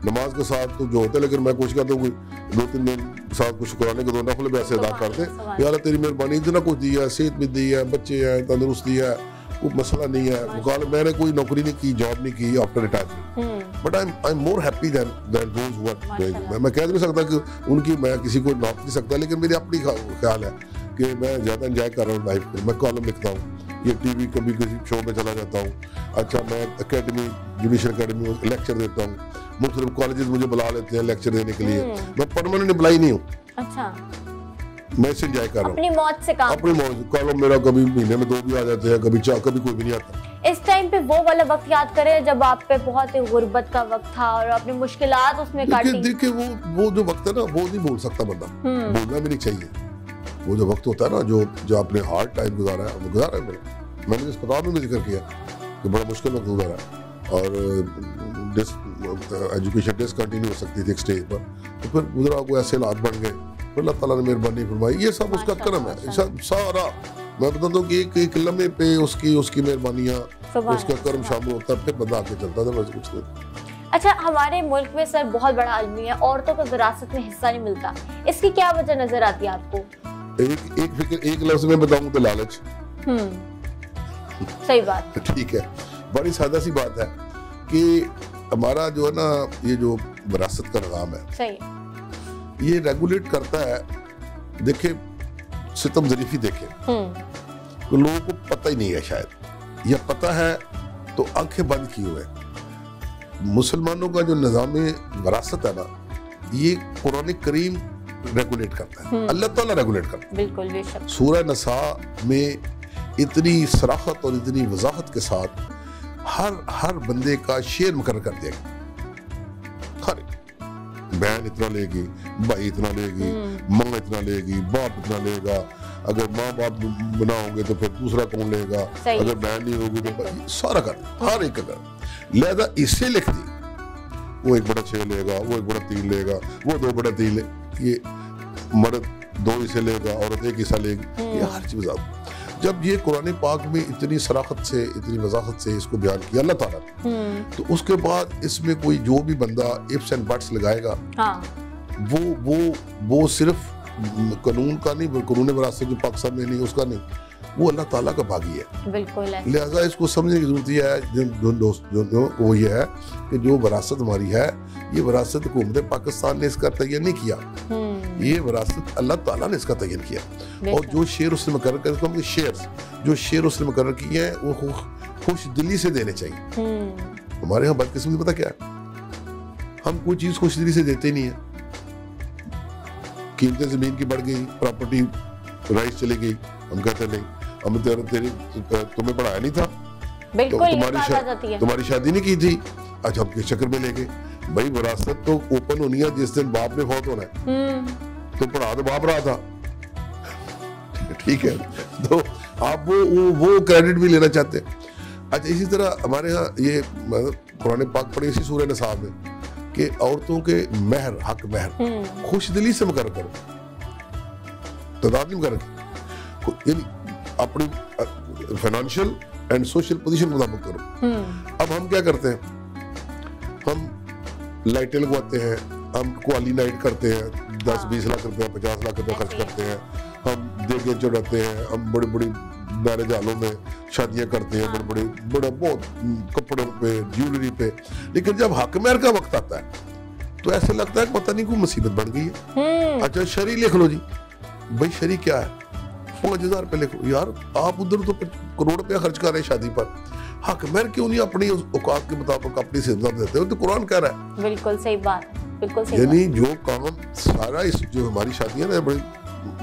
S2: नमाज के साथ तो जो होता है, लेकिन मैं कोशिश करता हूँ 2-3 दिन साथ को शुक्राने के 2 नफल भी ऐसे अदा करते हैं, यार तेरी मेहरबानी इतना कुछ दी है, सेहत भी दी है, बच्चे हैं, तंदुरुस्ती है, कोई मसला नहीं है। मैंने कोई नौकरी नहीं की, जॉब नहीं की after retirement, but I am more happy than those who are doing. मैं कह नहीं सकता कि उनकी मैं किसी को नाप नहीं सकता, लेकिन मेरी अपनी ख्याल है कि मैं ज़्यादा इंजॉय कर रहा हूँ लाइफ को। मैं कॉलम लिखता हूँ, ये टीवी कभी किसी शो में चला जाता हूँ, अच्छा मैं अकेडमी जुडिशल अकेडमी में लेक्चर देता हूँ, मुख्तलिफ कॉलेजेस मुझे बुला लेते हैं लेक्चर देने के लिए, मैं परमानेंट एम्प्लॉय नहीं हूँ। अच्छा, मैं इसे एंजॉय कर रहा हूँ, अपनी मौत से काम, अपनी मौत। कॉलम मेरा कभी महीने में 2 भी आ जाते हैं, कभी 4, कभी कोई भी नहीं आता।
S1: इस टाइम पे वो वाला वक्त याद करें जब आप पे बहुत ही गुर्बत का वक्त था और अपनी मुश्किलात उसमें काटी।
S2: देखिए वो जो वक्त है ना वो नहीं भूल सकता बंदा, भूलना भी नहीं चाहिए। वो जो वक्त होता है ना जो आपने हार्ड टाइम गुजारा है, वो गुजारा है बड़ा। मैंने इस किताब में भी जिक्र किया कि बड़ा मुश्किल वक्त गुजारा है, और एजुकेशन डिसकंटिन्यू हो सकती थी एक स्टेज पर, तो फिर गुजरा को ऐसे हालात बन गए, फिर अल्लाह ताला ने मेहरबानी फरमाई। ये सब उसका करम है सारा। मैं बताता हूँ कि एक लम्हे पे उसकी मेहरबानियाँ, उसका करम शामिल होता है, फिर बंदा आगे चलता था, वैसे कुछ नहीं।
S1: अच्छा, हमारे मुल्क में सर बहुत बड़ा अलमी है, औरतों को विरासत में हिस्सा नहीं मिलता, इसकी क्या वजह नजर आती है आपको?
S2: एक लफ्ज में बताऊं तो लालच।
S1: सही बात,
S2: ठीक है, बड़ी सादा सी बात है कि हमारा जो है ना ये जो विरासत का निज़ाम है, सही, ये रेगुलेट करता है। देखे सितम ज़रीफ़ी देखे तो लोगों को पता ही नहीं है शायद, या पता है तो आंखें बंद किए हुए। मुसलमानों का जो निज़ाम विरासत है ना, ये कुरान करीम रेगुलेट करता है, अल्लाह ताला रेगुलेट करता है। बिल्कुल बेशक। सूरह नसा में इतनी सराहत और इतनी वजाहत के साथ हर बंदे का शेयर मुकर्रर कर दिया गया। हर बहन इतना लेगी, भाई इतना लेगी, माँ इतना लेगी, बाप इतना लेगा, अगर माँ बाप बना होंगे तो फिर दूसरा कौन लेगा, अगर बहन नहीं होगी तो सारा कर, हर एक का। लिहाजा इससे लिख दी, वो 1 बटा 6 लेगा, वो 1 बटा 3 लेगा, वो 2 बटा 3 ले, ये मर्द 2 हिस्से लेगा, औरत 1 हिस्सा लेगी, ये हर चीज। जब ये कुरान पाक में इतनी सराहत से, इतनी वजाहत से इसको बयान किया अल्लाह ताला ने, तो उसके बाद इसमें कोई जो भी बंदा इफ्स एंड बट्स लगाएगा, वो सिर्फ कानून का नहीं, कानून विरासत जो पाकिस्तान में नहीं उसका नहीं, वो अल्लाह ताला का बागी है।
S1: बिल्कुल है।
S2: लिहाजा इसको समझने की जरूरत यह है जो वो ये है कि जो विरासत हमारी है, ये विरासत हुकूमत पाकिस्तान ने इसका तयन नहीं किया, ये विरासत अल्लाह ताला ने इसका तयन किया। और जो शेर उसने मुकर्रर कर, शेर जो शेर उसने मुकर्रर किए हैं वो खुश दिली से देने चाहिए। हमारे यहाँ बदकिस्मती पता क्या है, हम कोई चीज खुश दिली से देते ही नहीं है। कीमतें जमीन की बढ़ गई, प्रॉपर्टी राइस चली गई, हम कहते नहीं हम तुम्हें पढ़ाया नहीं था,
S1: बिल्कुल
S2: तुम्हारी शादी नहीं की थी, अच्छा हम किस चक्कर में ले गए। भाई विरासत तो ओपन होनी है जिस दिन बाप ने फौत होना है, तो पढ़ा तो बाप रहा था, ठीक है, तो आप वो क्रेडिट भी लेना चाहते हैं। अच्छा इसी तरह हमारे यहाँ ये कुरान पाक पढ़े इसी सूरह निसा में कि औरतों के महर, हक महर खुश दिली से मुकर्रर करो, तदाद करो, यानी अपनी फाइनेंशियल एंड सोशल पोजीशन मुताबिक करो। अब हम क्या करते हैं, हम लाइटें लगवाते हैं, हम क्वाली नाइट करते हैं, 10-20 लाख रुपया 50 लाख रुपया खर्च करते हैं, हम देगे चढ़ाते हैं, हम बड़ी बड़ी मैरिज हॉलों में शादियां करते हैं, बड़े बहुत कपड़ों पे, ज्वेलरी पे, लेकिन जब हक महर का वक्त आता है तो ऐसा लगता है पता नहीं कोई मुसीबत बन गई है। अच्छा शरी लिख लो जी, भाई शरी क्या है, 5000 रुपये लिखो यार, आप उधर तो करोड़ रुपया खर्च कर रहे हैं शादी पर, हक महर क्यों नहीं अपनी औकात के मुताबिक अपनी सिद्धांत देते हो, तो कुरान कह रहा है।
S1: बिल्कुल सही बात, बिल्कुल सही।
S2: यानी जो काम सारा इस जो हमारी शादियां ना, बड़ी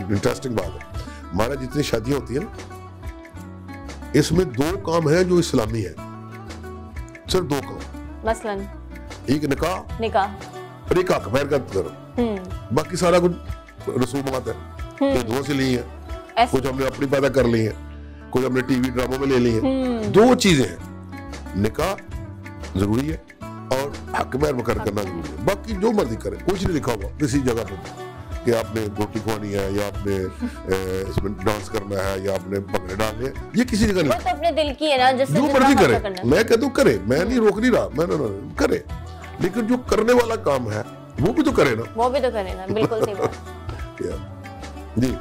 S2: इंटरेस्टिंग बात है, हमारा जितनी शादियां होती है ना, इसमें 2 काम है जो इस्लामी है, सिर्फ 2 काम,
S1: मसलन
S2: एक निकाह और एक हक महर का करो, बाकी सारा कुछ रसूमात है, कुछ धुआं से ली है, कुछ हमने अपनी पैदा कर ली है, कुछ हमने टीवी ड्रामों में ले ली है। 2 चीजें हैं, निकाह जरूरी है और हक महर मुकर्रर करना जरूरी है, बाकी जो मर्जी करे, कुछ नहीं लिखा हुआ किसी जगह पे कि आपने रोटी खुआनी है या आपने इसमें डांस करना है या आपने पगड़े डालने हैं, ये किसी जगह नहीं,
S1: तो अपने दिल की है ना, जिससे
S2: जो मर्जी करे। मैं कहता हूँ करे, मैं नहीं रोक नहीं रहा, मैं करे, लेकिन जो करने वाला काम है वो भी तो करे ना,
S1: वो भी तो करे ना, बिल्कुल सही बात
S2: जी।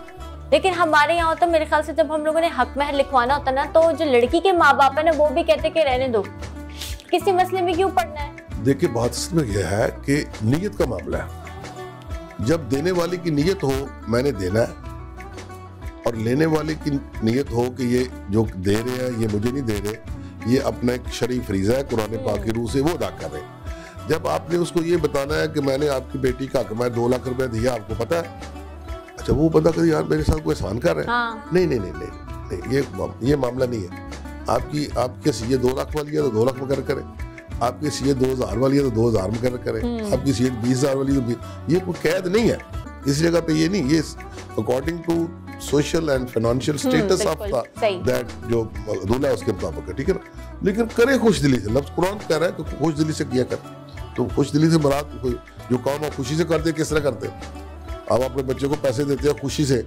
S1: लेकिन हमारे यहाँ तो मेरे ख्याल से जब हम लोगों ने हक महर लिखवाना होता ना, तो जो लड़की के माँ बाप है ना, वो भी कहते कि रहने दो, किसी मसले में क्यों पड़ना है।
S2: देखिए बात इसमें यह है कि नीयत का मामला है, जब देने वाले की नीयत हो मैंने देना है, और लेने वाले की नीयत हो कि ये जो दे रहे हैं ये मुझे नहीं दे रहे, ये अपना एक शरई फरीजा है कुरान पाक की रूह से वो अदा कर रहे हैं। जब आपने उसको ये बताना है कि मैंने आपकी बेटी का हक महर 2 लाख रुपया दिया, आपको पता है, अच्छा वो बंदा कहे यार मेरे साथ कोई एहसान कर रहा है, नहीं, ये मामला नहीं है। आपकी सीए 2 लाख वाली है तो 2 लाख मुकर्रर करें, आपकी सीए 2000 वाली है तो 2000 मुकर्रर करें, आपकी सीए 20000 वाली है तो ये कोई कैद नहीं है इस जगह पे, ये नहीं, ये according to social and financial status of that जो दूल्हा है उसके मुताबिक है, ठीक है ना। लेकिन करे खुश दिली से, लफ्ज़ कुरान कह रहा है कि खुश दिली से किया कर, तो खुश दिली से मुराद जो काम आप खुशी से करते किस तरह करते हैं, आप अपने बच्चे को पैसे देते हैं खुशी से,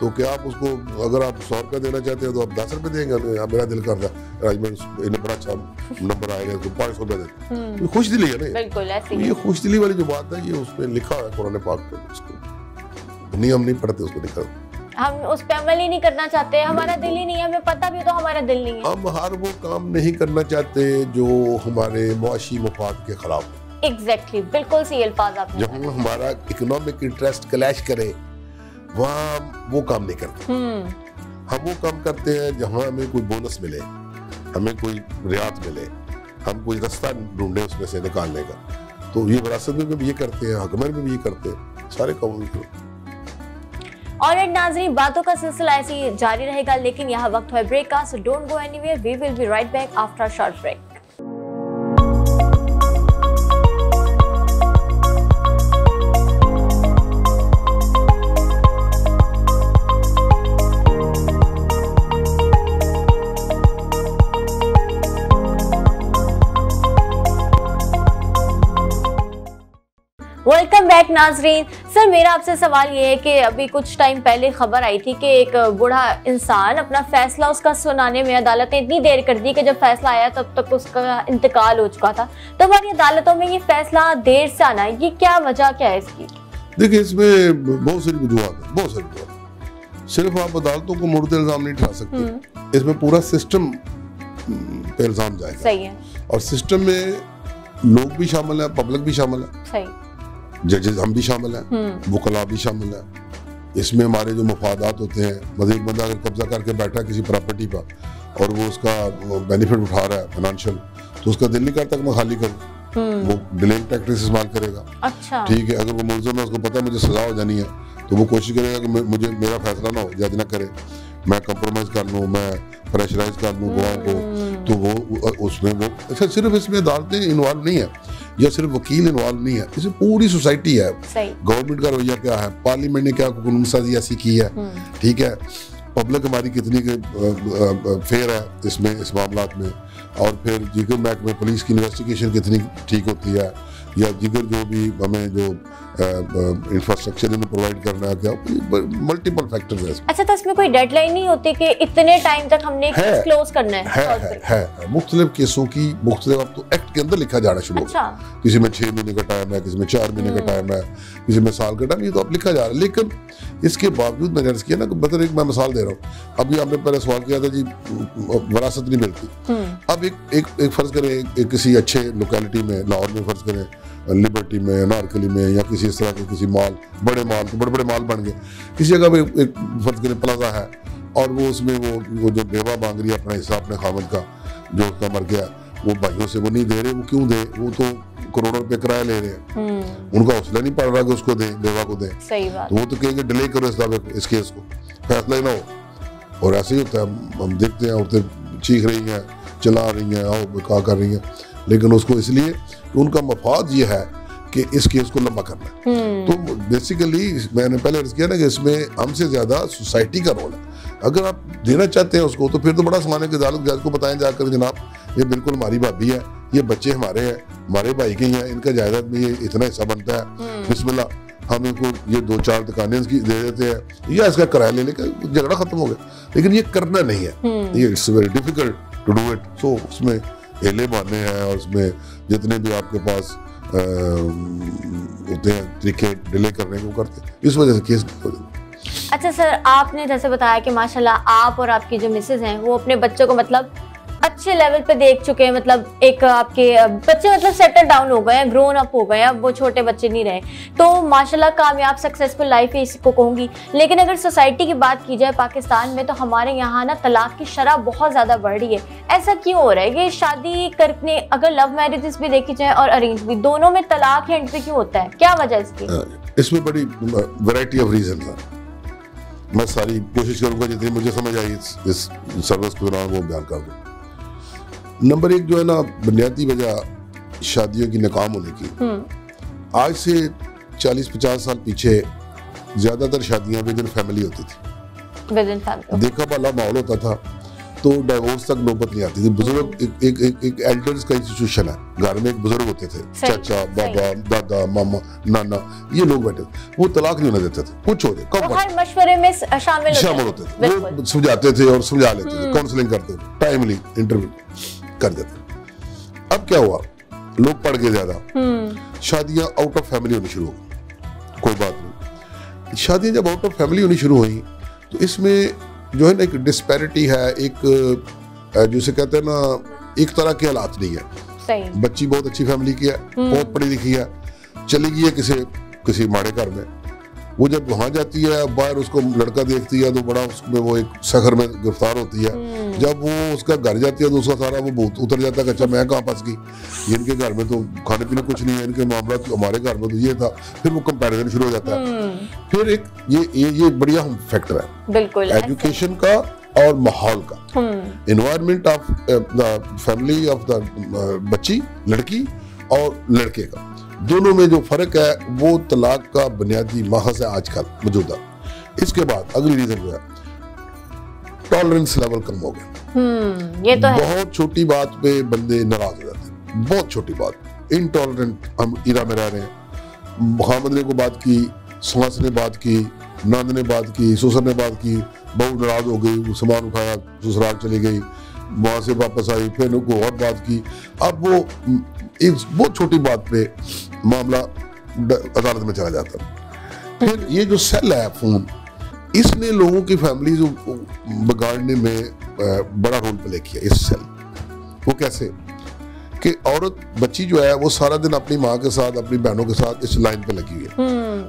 S2: तो क्या आप उसको अगर आप 100 रुपया देना चाहते हैं तो आप 10 रुपये देंगे, मेरा दिल करता है आज मैं इन्हें बड़ा अच्छा नंबर आएगा तो 500 रुपया देते, तो खुश दिली है ना,
S1: बिल्कुल ऐसे
S2: ये खुश दिली वाली जो बात है ये उसमें लिखा है कुरान पाक पे, उसको नियम नहीं पढ़ते, उसको नहीं करते,
S1: हम उस पे अमल ही नहीं करना चाहते, हमारा दिल ही नहीं है, हमें पता भी तो हमारा दिल नहीं है,
S2: हम हर वो काम नहीं करना चाहते जो हमारे मुआशी मफाद के खिलाफ।
S1: एग्जैक्टली, बिल्कुल सही अल्फाज आपने,
S2: जब हमारा इकोनॉमिक इंटरेस्ट क्लैश करे वहाँ वो काम नहीं करते, हम वो काम करते हैं जहाँ हमें कोई बोनस मिले, हमें कोई रियायत मिले, हम कोई रास्ता ढूंढे उसमें से निकालने का, तो ये विरासत में भी ये करते हैं, हक महर में भी ये करते हैं, सारे काम भी करते हैं।
S1: और नाज़रीन बातों का सिलसिला ऐसे ही जारी रहेगा, लेकिन यहाँ वक्त है ब्रेक का, so don't go anywhere, we will be right back after a short break. Welcome back नाजरीन। सर मेरा आपसे सवाल ये है कि अभी कुछ टाइम पहले खबर आई थी कि एक बूढ़ा इंसान अपना फैसला उसका सुनाने में अदालत ने इतनी देर कर दी कि जब फैसला आया तब तक उसका इंतकाल हो चुका था। तो हमारी अदालतों में ये फैसला देर से आना, ये क्या वजह क्या है इसकी?
S2: देखिए इसमें बहुत सारी वजूहत है, बहुत सारी वजूहत। सिर्फ आप अदालतों को मुर्दे इल्जाम नहीं ठहरा सकते, इसमें पूरा सिस्टम पे इल्जाम जाएगा।
S1: सही है।
S2: और सिस्टम में लोग भी शामिल है, पब्लिक भी शामिल है,
S1: सही,
S2: जजेस हम भी शामिल हैं, वकला भी शामिल है। इसमें हमारे जो मफादात होते हैं, मतलब एक बंदा अगर कब्जा करके बैठा है किसी प्रॉपर्टी पर और वो उसका बेनिफिट उठा रहा है फाइनेंशियल, तो उसका दिल नहीं करता कि मैं खाली करूँ, वो डिलेइंग टैक्टिक्स इस्तेमाल करेगा।
S1: अच्छा,
S2: ठीक है, अगर वो मुलज़िम है, उसको पता है मुझे सजा हो जानी है, तो वो कोशिश करेगा कि मुझे मेरा फैसला ना हो, जज ना करे, मैं कंप्रोमाइज कर लूँ, मैं प्रेशराइज कर लूँ गवाह को, तो वो उसमें वो अच्छा सिर्फ इसमें अदालतें इन्वॉल्व नहीं है या सिर्फ वकील इन्वॉल्व नहीं है, इसमें पूरी सोसाइटी है। गवर्नमेंट का रवैया क्या है, पार्लियामेंट ने क्या कानून साजी ऐसी की है, ठीक है, पब्लिक हमारी कितनी फेयर है इसमें, इस मामला में, और फिर जिगर महकमे पुलिस की इन्वेस्टिगेशन कितनी ठीक होती है, या जिगर जो भी हमें जो इंफ्रास्ट्रक्चर इन्हें प्रोवाइड करना है, क्या मल्टीपल फैक्टर्स है।
S1: अच्छा, तो इसमें कोई डेडलाइन नहीं होती कि इतने टाइम तक हमने केस क्लोज करना
S2: है मुख्तलिफ केसों की मुख्तलिफ, अब तो एक्ट के अंदर लिखा जाना शुरू हो गया। किसी में 6 महीने का टाइम है, किसी में 4 महीने का टाइम है, किसी में साल का टाइम, ये तो अब लिखा जा रहा है। लेकिन इसके बावजूद मैंने अर्ज किया ना, मतलब एक मैं मिसाल दे रहा हूँ, अभी आपने पहले सवाल किया था जी विरासत नहीं मिलती। अब एक फर्ज करें किसी अच्छे लोकेलिटी में, लाहौर में फर्ज करें, लिबर्टी में, अनारकली में, या किसी इस तरह के किसी माल, बड़े माल तो बड़े माल बन गए, किसी जगह पे एक फर्ज करें प्लाजा है, और वो उसमें वो जो बेवा मांग रही है अपना हिस्सा अपने खामद का, जो उसका मर गया, वो भाइयों से वो नहीं दे रहे, वो क्यों दे, वो तो करोड़ों रुपए किराया ले रहे हैं, उनका हौसला नहीं पड़ रहा कि उसको दे, बेवा को दे,
S1: सही बात।
S2: तो वो तो कहेंगे डिले करो इस दावे को, इस केस को, फैसला ही ना हो। और ऐसे ही होता है, हम देखते हैं औरतें चीख रही हैं, चिल्ला रही हैं, और क्या कर रही हैं, लेकिन उसको इसलिए उनका मफाद ये है कि इस केस को लंबा करना है। तो बेसिकली मैंने पहले अर्ज किया ना कि इसमें हमसे ज्यादा सोसाइटी का रोल है। अगर आप देना चाहते हैं उसको, तो फिर तो बड़ा समान है कि अदालत जज को बताएं जाकर, जनाब ये बिल्कुल हमारी भाभी है, ये बच्चे हमारे हैं, हमारे भाई के हैं, इनका जायदाद में ये इतना हिस्सा बनता है, बिस्मिल्लाह हम इनको ये 2-4 दुकानें इसकी दे देते हैं, या इसका किराया ले लेकर झगड़ा खत्म हो गया। लेकिन ये करना नहीं है, ये it's very difficult to do it. So उसमें एले बहाने हैं, और उसमें जितने भी आपके पास होते हैं तरीके डिले करने को करते हैं, इस वजह से केस हो जाता है।
S1: अच्छा सर, आपने जैसे बताया कि माशाल्लाह आप और आपकी जो मिसेज हैं वो अपने बच्चों को मतलब अच्छे लेवल पे देख चुके हैं, मतलब एक आपके बच्चे मतलब सेटल डाउन हो गए हैं, ग्रोन अप हो गए हैं, अब वो छोटे बच्चे नहीं रहे, तो माशाल्लाह कामयाब सक्सेसफुल लाइफ है इसको कहूँगी। लेकिन अगर सोसाइटी की बात की जाए पाकिस्तान में, तो हमारे यहाँ ना तलाक की शरह बहुत ज़्यादा बढ़ रही है। ऐसा क्यों हो रहा है कि शादी करने, अगर लव मैरिजेस भी देखी जाए और अरेंज भी, दोनों में तलाक एंड पे क्यों होता है, क्या वजह इसकी?
S2: इसमें बड़ी वैरायटी ऑफ रीजन है, मैं सारी कोशिश करूंगा जितनी मुझे समझ आई इस सर्विस के दौरान वो बयान कर दूं। नंबर 1 जो है ना, बुनियादी वजह शादियों की नाकाम होने की, आज से 40-50 साल पीछे ज्यादातर शादियां विद इन फैमिली होती थी, देखा भला माहौल होता था, तो डाइवोर्स तक नौबत नहीं आती थी। बुजुर्ग एक एल्डर्स का इंस्टीट्यूशन है, घर में एक बुजुर्ग होते थे, चाचा, बाबा, दादा, मामा, नाना, ये लोग बैठे थे, वो तलाक नहीं होने देते थे, कुछ हो जाए, कब
S1: हर मशवरे में शामिल
S2: होते थे, वो समझाते थे और समझा लेते थे, काउंसलिंग करते थे, टाइमली इंटरव्यू कर देते। अब क्या हुआ, लोग पढ़ गए ज्यादा, शादियां आउट ऑफ फैमिली होनी शुरू हो गई। कोई बात नहीं, शादियां जब आउट ऑफ फैमिली होनी शुरू हुई, तो इसमें जो है ना एक डिस्पैरिटी है, एक जिसे कहते हैं ना, एक तरह के हालात नहीं है।
S1: सही।
S2: बच्ची बहुत अच्छी फैमिली की है, बहुत पढ़ी लिखी है, चली गई है किसी माड़े घर में, वो जब वहां जाती है, बाहर उसको लड़का देखती है तो बड़ा उसमें वो एक सखर में गिरफ्तार होती है। जब वो उसका घर जाती है तो उसका सारा वो भूत उतर जाता है, अच्छा मैं कहाँ फंस गई, इनके घर में तो खाने पीने कुछ नहीं है, इनके मामला तो हमारे घर में तो ये था, फिर वो कंपैरिजन शुरू हो जाता है। फिर एक ये बढ़िया फैक्टर है, बिल्कुल, एजुकेशन का और माहौल का, environment of the family of the बच्ची, लड़की और लड़के का, दोनों में जो फर्क है वो तलाक का बुनियादी महज है आजकल मौजूदा। इसके बाद अगली रीजन जो है, टॉलरेंस लेवल कम हो गया।
S1: ये तो है।
S2: बहुत छोटी बात पे बंदे नाराज हो जाते हैं, बहुत छोटी बात, इनटॉलरेंट हम इरा में रह रहे हैं। खामद ने को बात की, सास ने बात की, नंद ने बात की, ससुर ने बात की, बहू नाराज हो गई, सामान उठाया ससुराल चली गई, वहां से वापस आई, फिर उनको और बात की। अब वो एक बहुत छोटी बात पे मामला अदालत में चला जाता है। फिर ये जो सेल है फोन, इसने लोगों की फैमिलीज बिगाड़ने में बड़ा रोल प्ले किया इस सेल। वो कैसे कि औरत बच्ची जो है वो सारा दिन अपनी माँ के साथ अपनी बहनों के साथ इस लाइन पे लगी हुई है।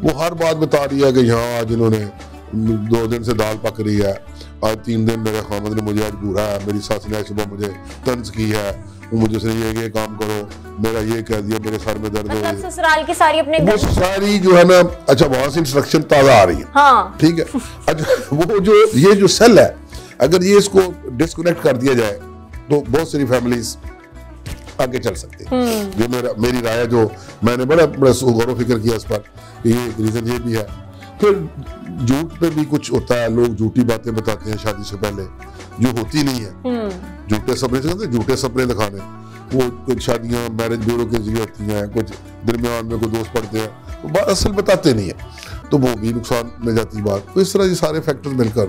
S2: वो हर बात बता रही है कि यहाँ आज इन्होंने 2 दिन से दाल पक रही है, आज 3 दिन मेरे खामद ने मुझे आज घूरा है, मेरी सास ने सुबह मुझे तंज की है, वो मुझे से ये काम करो, मेरा ये कह दिया, मेरे सर में दर्द
S1: मतलब ससुराल की सारी अपने
S2: वो सारी जो है ना, अच्छा वहां से इंस्ट्रक्शन ताजा आ रही है। हाँ। ठीक है। अच्छा वो जो ये जो सेल है, अगर ये इसको डिस्कनेक्ट कर दिया जाए तो बहुत सारी फैमिलीज आगे चल सकती है। ये मेरी राय है, जो मैंने बड़ा गौर फिक्र किया इस पर, ये रीजन ये भी है। फिर झूठ पे भी कुछ होता है, लोग झूठी बातें बताते हैं शादी से पहले जो होती नहीं है। झूठे सपने से झूठे सपने दिखाने, वो कुछ शादियां मैरिज ब्यूरो के जरिए होती हैं, कुछ दरमियान में कोई दोस्त पढ़ते हैं, वो बात असल बताते नहीं है, तो वो भी नुकसान में जाती बात। तो इस तरह ये सारे फैक्टर्स मिलकर।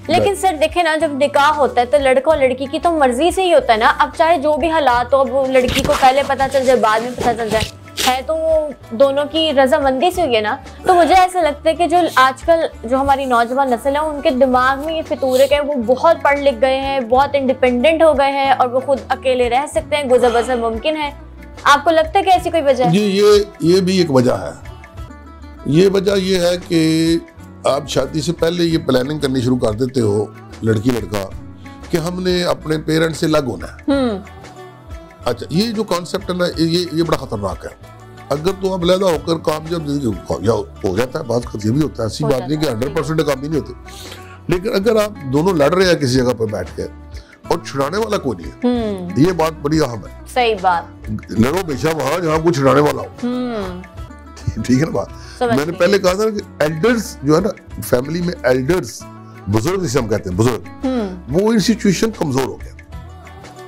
S1: लेकिन सर देखे ना, जब निकाह होता है तो लड़का और लड़की की तो मर्जी से ही होता है ना। अब चाहे जो भी हालात हो, अब वो लड़की को पहले पता चल जाए बाद में पता चल जाए, है तो वो दोनों की रजामंदी से हुई है ना। तो मुझे ऐसा लगता है कि जो आजकल जो हमारी नौजवान नस्ल है, उनके दिमाग में ये फितूर है कि वो बहुत पढ़ लिख गए हैं, बहुत इंडिपेंडेंट हो गए हैं और वो खुद अकेले रह सकते हैं, गुजर बसर मुमकिन है। आपको लगता है कि ऐसी कोई वजह है?
S2: ये भी एक वजह है। ये वजह ये है कि आप शादी से पहले ये प्लानिंग करनी शुरू कर देते हो, लड़की लड़का, कि हमने अपने पेरेंट्स से अलग होना है। अच्छा, ये जो कॉन्सेप्ट है ना, ये बड़ा खतरनाक है। अगर तो आप अलहदा होकर कामयाब जिंदगी हो जाता है, बात ये भी होता है, ऐसी बात नहीं कि 100% कामयाबी नहीं होती। लेकिन अगर आप दोनों लड़ रहे हैं किसी जगह पर बैठ के और छुड़ाने वाला कोई नहीं है, ये बात बड़ी अहम है।
S1: सही बात।
S2: लड़ो हमेशा वहां जहाँ कुछ छुड़ाने वाला हो। ठीक है ना बात। मैंने पहले कहा था कि एल्डर्स जो है ना, फैमिली में एल्डर्स, बुजुर्ग जिसे हम कहते हैं बुजुर्ग, वो इन सिचुएशन कमजोर हो गया,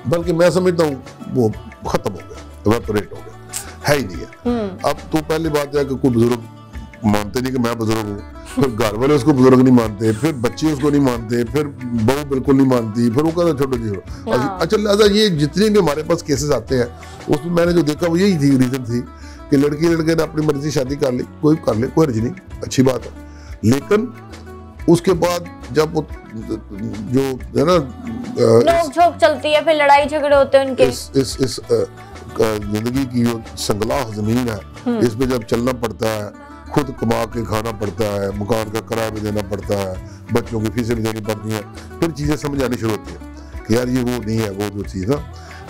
S2: बल्कि मैं समझता हूँ वो खत्म हो गया, इवेपोरेट हो गया, है ही नहीं है। अब तो पहली बात है कि कोई बुजुर्ग मानते नहीं कि मैं बुजुर्ग हूँ, फिर घर वाले उसको बुजुर्ग नहीं मानते, फिर बच्चे उसको नहीं मानते, फिर बहू बिल्कुल नहीं मानती, फिर वो कहता छोटो जी। अच्छा, लिहाजा ये जितने भी हमारे पास केसेस आते हैं, उसमें मैंने जो देखा वो यही थी, रीजन थी कि लड़की लड़के ने अपनी मर्जी शादी कर ली, कोई कर ले, कोई हर्ज नहीं, अच्छी बात है। लेकिन उसके बाद जब जो है ना
S1: नोक-झोंक चलती है, फिर लड़ाई झगड़े होते हैं उनके,
S2: इस जिंदगी की जो संगलाह जमीन है, इस पे जब चलना पड़ता है, खुद कमा के खाना पड़ता है, मकान का किराया भी देना पड़ता है, बच्चों की फीसें भी देनी पड़ती हैं, फिर चीजें समझ आनी शुरू होती है कि यार ये वो नहीं है, वो जो चीज ना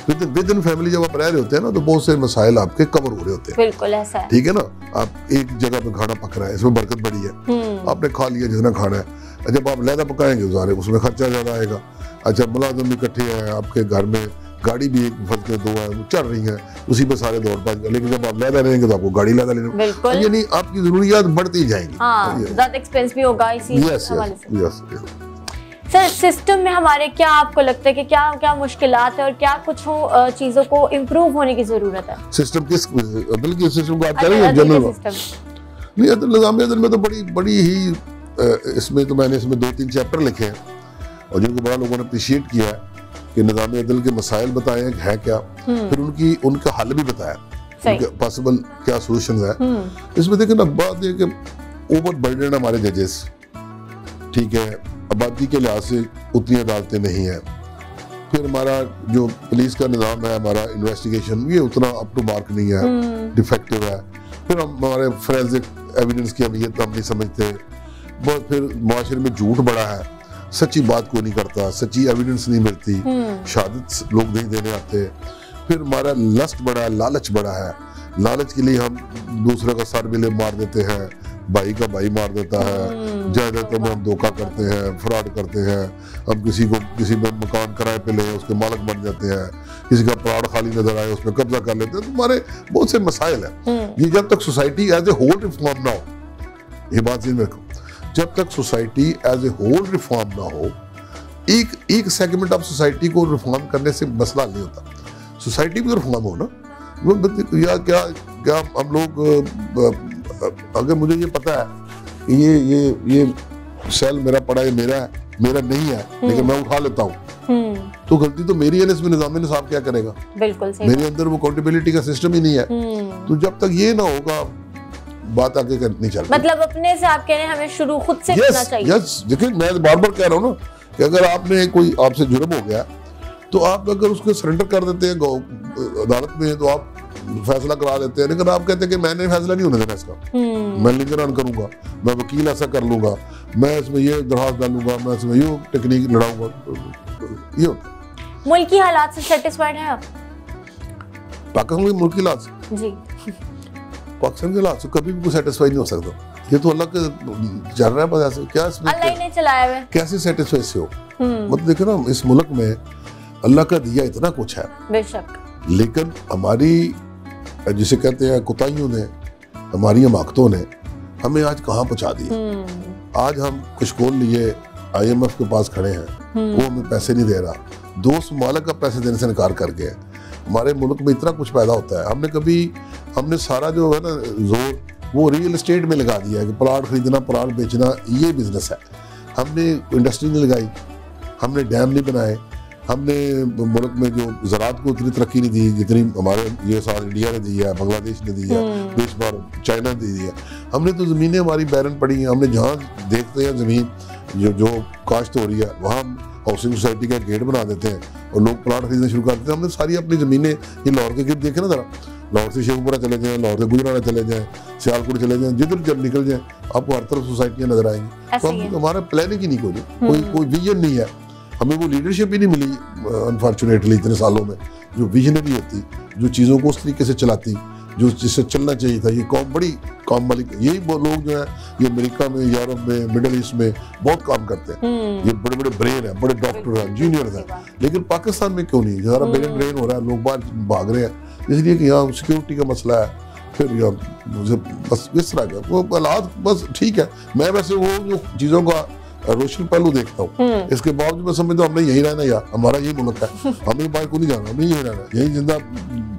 S2: विद इन फैमिली जब आप रह रहे होते हैं ना, तो बहुत से मसाइल आपके कवर हो रहे होते हैं।
S1: बिल्कुल ऐसा है।
S2: ठीक है ना, आप एक जगह पे खाना पक रहा है, इसमें बरकत बड़ी है, आपने खा लिया जितना खाना है। जब आप लहदा पकाएंगे सारे, उसमें खर्चा ज्यादा आएगा। अच्छा, मुलाजिम इकट्ठे हैं आपके घर में, गाड़ी भी एक फर्ज में 2 है, वो चल रही है, उसी पे सारे दौड़ पाएंगे। लेकिन जब आप लहदा लेंगे तो आपको गाड़ी लहदा लेना, यानी आपकी जरूरियात बढ़ती जाएंगी,
S1: ज्यादा एक्सपेंस भी होगा इसी हवाले से। सर, सिस्टम में हमारे क्या आपको लगता है कि क्या क्या मुश्किलात है और क्या कुछ चीजों को इम्प्रूव होने की जरूरत है?
S2: सिस्टम किस अदल के सिस्टम को आप कह रहे हैं? जनरल नहीं, अदल निज़ाम अदल में तो बड़ी ही इसमें तो मैंने इसमें 2-3 चैप्टर लिखे हैं और जिनको बड़ा लोगों ने अप्रिशिएट किया है कि निज़ाम अदल के मसाइल बताए हैं क्या, फिर उनका हल भी बताया, पॉसिबल क्या सोल्यूशन है। इसमें देखिए ना, बात ये कि ओवर बर्डन हमारे जजेस, ठीक है, आबादी के लिहाज से उतनी अदालतें नहीं है, फिर हमारा जो पुलिस का निज़ाम है, हमारा इन्वेस्टिगेशन ये उतना अप टू मार्क नहीं है, डिफेक्टिव है, फिर हमारे फोरेंसिक एविडेंस की अहमियत हम नहीं समझते, बहुत फिर माशरे में झूठ बड़ा है, सच्ची बात को नहीं करता, सच्ची एविडेंस नहीं मिलती, शहादत लोग नहीं देने आते, फिर हमारा लस्ट बड़ा है, लालच बड़ा है, लालच के लिए हम दूसरे का सर भी ले मार देते हैं, भाई का भाई मार देता है, जायदादों में हम धोखा करते हैं, फ्रॉड करते हैं, हम किसी में मकान किराए पे लें, उसके मालिक बन जाते हैं, किसी का प्लॉट खाली नजर आए उसमें कब्जा कर लेते हैं। तो हमारे बहुत से मसाइल हैं। ये जब तक society as a whole reform ना हो, ये बात में रखो, जब तक society as a whole reform ना हो, एक सेगमेंट ऑफ सोसाइटी को रिफॉर्म करने से मसला नहीं होता, सोसाइटी भी रिफॉर्म हो ना। या क्या हम लोग, अगर मुझे ये पता है कि ये सेल मेरा पड़ा है, मेरा नहीं है, लेकिन मैं उठा लेता हूँ, तो गलती तो मेरी है, इसमें निज़ाम इंसाफ क्या करेगा?
S1: बिल्कुल सही।
S2: मेरे अंदर वो अकाउंटेबिलिटी का सिस्टम ही नहीं है। तो जब तक ये ना होगा, बात आगे नहीं चलती।
S1: मतलब अपने से आप कह रहे हैं हमें शुरू खुद से करना चाहिए।
S2: यस, देखिए मैं बार बार कह रहा हूँ ना कि अगर आपने कोई आपसे जुर्म हो गया तो आप अगर उसको सरेंडर कर देते हैं अदालत में तो आप फैसला करा देते हैं, लेकिन आप कहते हैं कि मैंने फैसला नहीं होने देना इसका, मैं निगरान करूंगा, मैं वकील ऐसा कर लूंगा, मैं इसमें ये दरखास्त डालूंगा, मैं इसमें ये टेक्निक लड़ाऊंगा, ये होता है।
S1: मुल्की हालात से सेटिस्फाइड हैं आप?
S2: पाकिस्तान के मुल्की हालात से
S1: जी,
S2: पाकिस्तान के हालात से कभी भी कोई सेटिस्फाई नहीं हो सकता। ये तो अल्लाह के चल रहा है बस ऐसे, क्या इसमें
S1: अल्लाह ही ने चलाया है,
S2: कैसे सेटिस्फाई से हो। मतलब देखो ना, इस मुल्क में अल्लाह का दिया इतना कुछ है
S1: बेशक, लेकिन
S2: हमारी जिसे कहते हैं कुताइयों ने, हमारी हमाकतों ने हमें आज कहाँ पहुँचा दिया। आज हम कुशकोल लिए IMF के पास खड़े हैं, वो हमें पैसे नहीं दे रहा, दोस्त मालिक का पैसे देने से इनकार कर गया। हमारे मुल्क में इतना कुछ पैदा होता है, हमने सारा जो है ना जोर वो रियल एस्टेट में लगा दिया है कि प्लाट खरीदना, प्लाट बेचना, ये बिजनेस है। हमने इंडस्ट्री नहीं लगाई, हमने डैम नहीं बनाए, हमने मुल्क में जो ज़राअत को उतनी तरक्की नहीं दी जितनी हमारे ये साल इंडिया ने दी है, बांग्लादेश ने दी है, देश भर चाइना ने दी है। हमने तो ज़मीनें हमारी बैरन पड़ी हैं, हमने जहाँ देखते हैं ज़मीन जो काश्त हो रही है वहाँ हाउसिंग सोसाइटी का गेट बना देते हैं और लोग प्लाट खरीदना शुरू कर देते हैं। हमने सारी अपनी ज़मीनें, ये लाहौर के गिर्द देखे ना ज़रा, लाहौर से शेखपुरा चले जाएँ, लाहौर से गुजराना चले जाएँ, सियालकोट चले जाएँ, जिधर जब निकल जाएँ आपको हर तरफ सोसाइटियाँ नजर आएंगी। तो हमारा प्लानिंग ही नहीं, कोई विजन नहीं है, हमें वो लीडरशिप ही नहीं मिली अनफॉर्चुनेटली इतने सालों में, जो विजनरी होती, जो चीज़ों को उस तरीके से चलाती, जो जिससे चलना चाहिए था। ये कौम बड़ी काम वाली, यही वो लोग जो है ये अमेरिका में, यूरोप में, मिडिल ईस्ट में बहुत काम करते हैं, ये बड़े बड़े ब्रेन हैं, बड़े डॉक्टर हैं, इंजीनियर हैं, लेकिन पाकिस्तान में क्यों नहीं? ज़रा ब्रेन ड्रेन हो रहा है, लोग बाहर भाग रहे हैं इसलिए कि यहाँ सिक्योरिटी का मसला है, फिर मुझे बस इस तरह का वो हालात, बस ठीक है। मैं वैसे वो जो चीज़ों का रोशन पहलू देखता हूँ, इसके बावजूद मैं समझता हूँ हमने यही रहना, यार हमारा यही मुल्क है, हमें बाहर को नहीं जाना, हमें यही रहना, यही जिंदा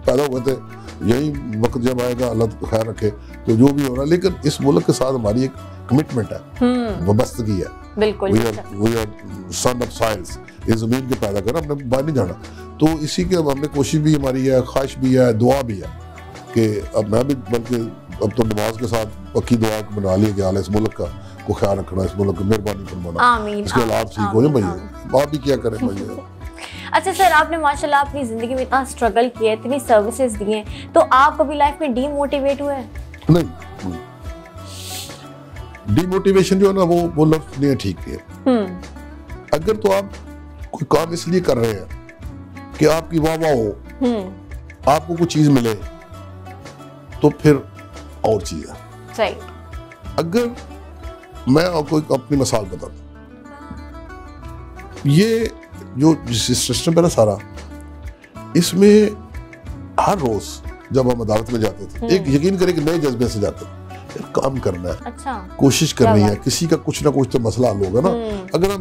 S2: पैदा हुए थे, यही वक्त जब आएगा अल्लाह खैर रखे तो जो भी हो रहा है। लेकिन इस मुल्क के साथ हमारी एक कमिटमेंट है, वाबस्तगी है,
S1: बिल्कुल,
S2: we are son of science, ये जमीन के पैदा करना, हमने बाहर नहीं जाना। तो इसी के हमने कोशिश भी हमारी है, ख्वाहिश भी है, दुआ भी है कि अब मैं भी, बल्कि अब तो नमाज के साथ पक्की दुआ बना लिया गया इस मुल्क का को ख्याल रखना, इस मुल्क की मेहरबानी फरमाना, इसके हालात ठीक हो जाए भैया, आप भी क्या करें भैया।
S1: अच्छा सर, आपने माशाल्लाह अपनी जिंदगी में इतना स्ट्रगल किया है, इतनी सर्विसेज दी हैं, तो आप कभी लाइफ में डीमोटिवेट हुए?
S2: नहीं, डीमोटिवेशन जो है ना वो लफ्ज़ नहीं ठीक है। अगर तो आप कोई काम इसलिए कर रहे हैं कि आपकी वाह वाह हो, आपको कुछ चीज मिले, तो फिर और चीज है
S1: सही।
S2: अगर मैं आपको अपनी मिसाल बता दूं, ये जो सिस्टम है ना सारा, इसमें हर रोज जब हम अदालत में जाते थे, एक यकीन करें कि नए जज्बे से जाते थे, काम करना है,
S1: अच्छा,
S2: कोशिश करनी है, किसी का कुछ ना कुछ तो मसला हल होगा ना। अगर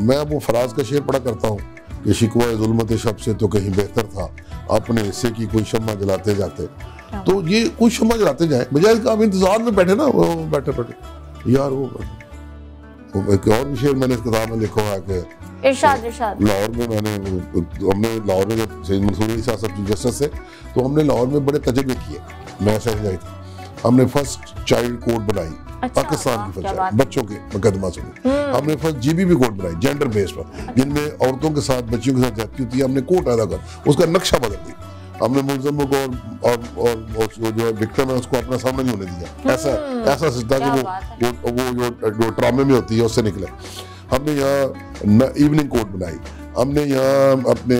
S2: मैं वो फराज का शेर पढ़ा करता हूँ कि शिकवा जुल्मत शब से तो कहीं बेहतर था, अपने हिस्से की कोई शम्मा जलाते जाते, तो ये कुछ शम्मा जलाते जाए, बजाय आप इंतजार में बैठे ना, वो बैठे बैठे यार वो एक और भी शेर मैंने इस किताब में लिखा है कि
S1: इरशाद
S2: लाहौर में हमने लाहौर में जब सैयद मंसूर अली साहब चीफ जस्टिस से, तो हमने लाहौर में बड़े तजर्बे किए, मैं सही आई थी, हमने फर्स्ट चाइल्ड कोड बनाई,
S1: अच्छा,
S2: पाकिस्तान की फर्स्ट बच्चों के मुकदमा से, हमने फर्स्ट GBB कोड बनाई जेंडर बेस पर, जिनमें औरतों के साथ बच्चियों के साथ जाती होती है, हमने कोर्ट अदा कर उसका नक्शा बदल दिया, हमने मुलजमों को और जो विक्टिम है उसको अपना सामने नहीं होने दिया, ऐसा सिस्टम कि वो जो ट्रॉमे में होती है उससे निकले। हमने यहाँ इवनिंग कोर्ट बनाई, हमने यहाँ अपने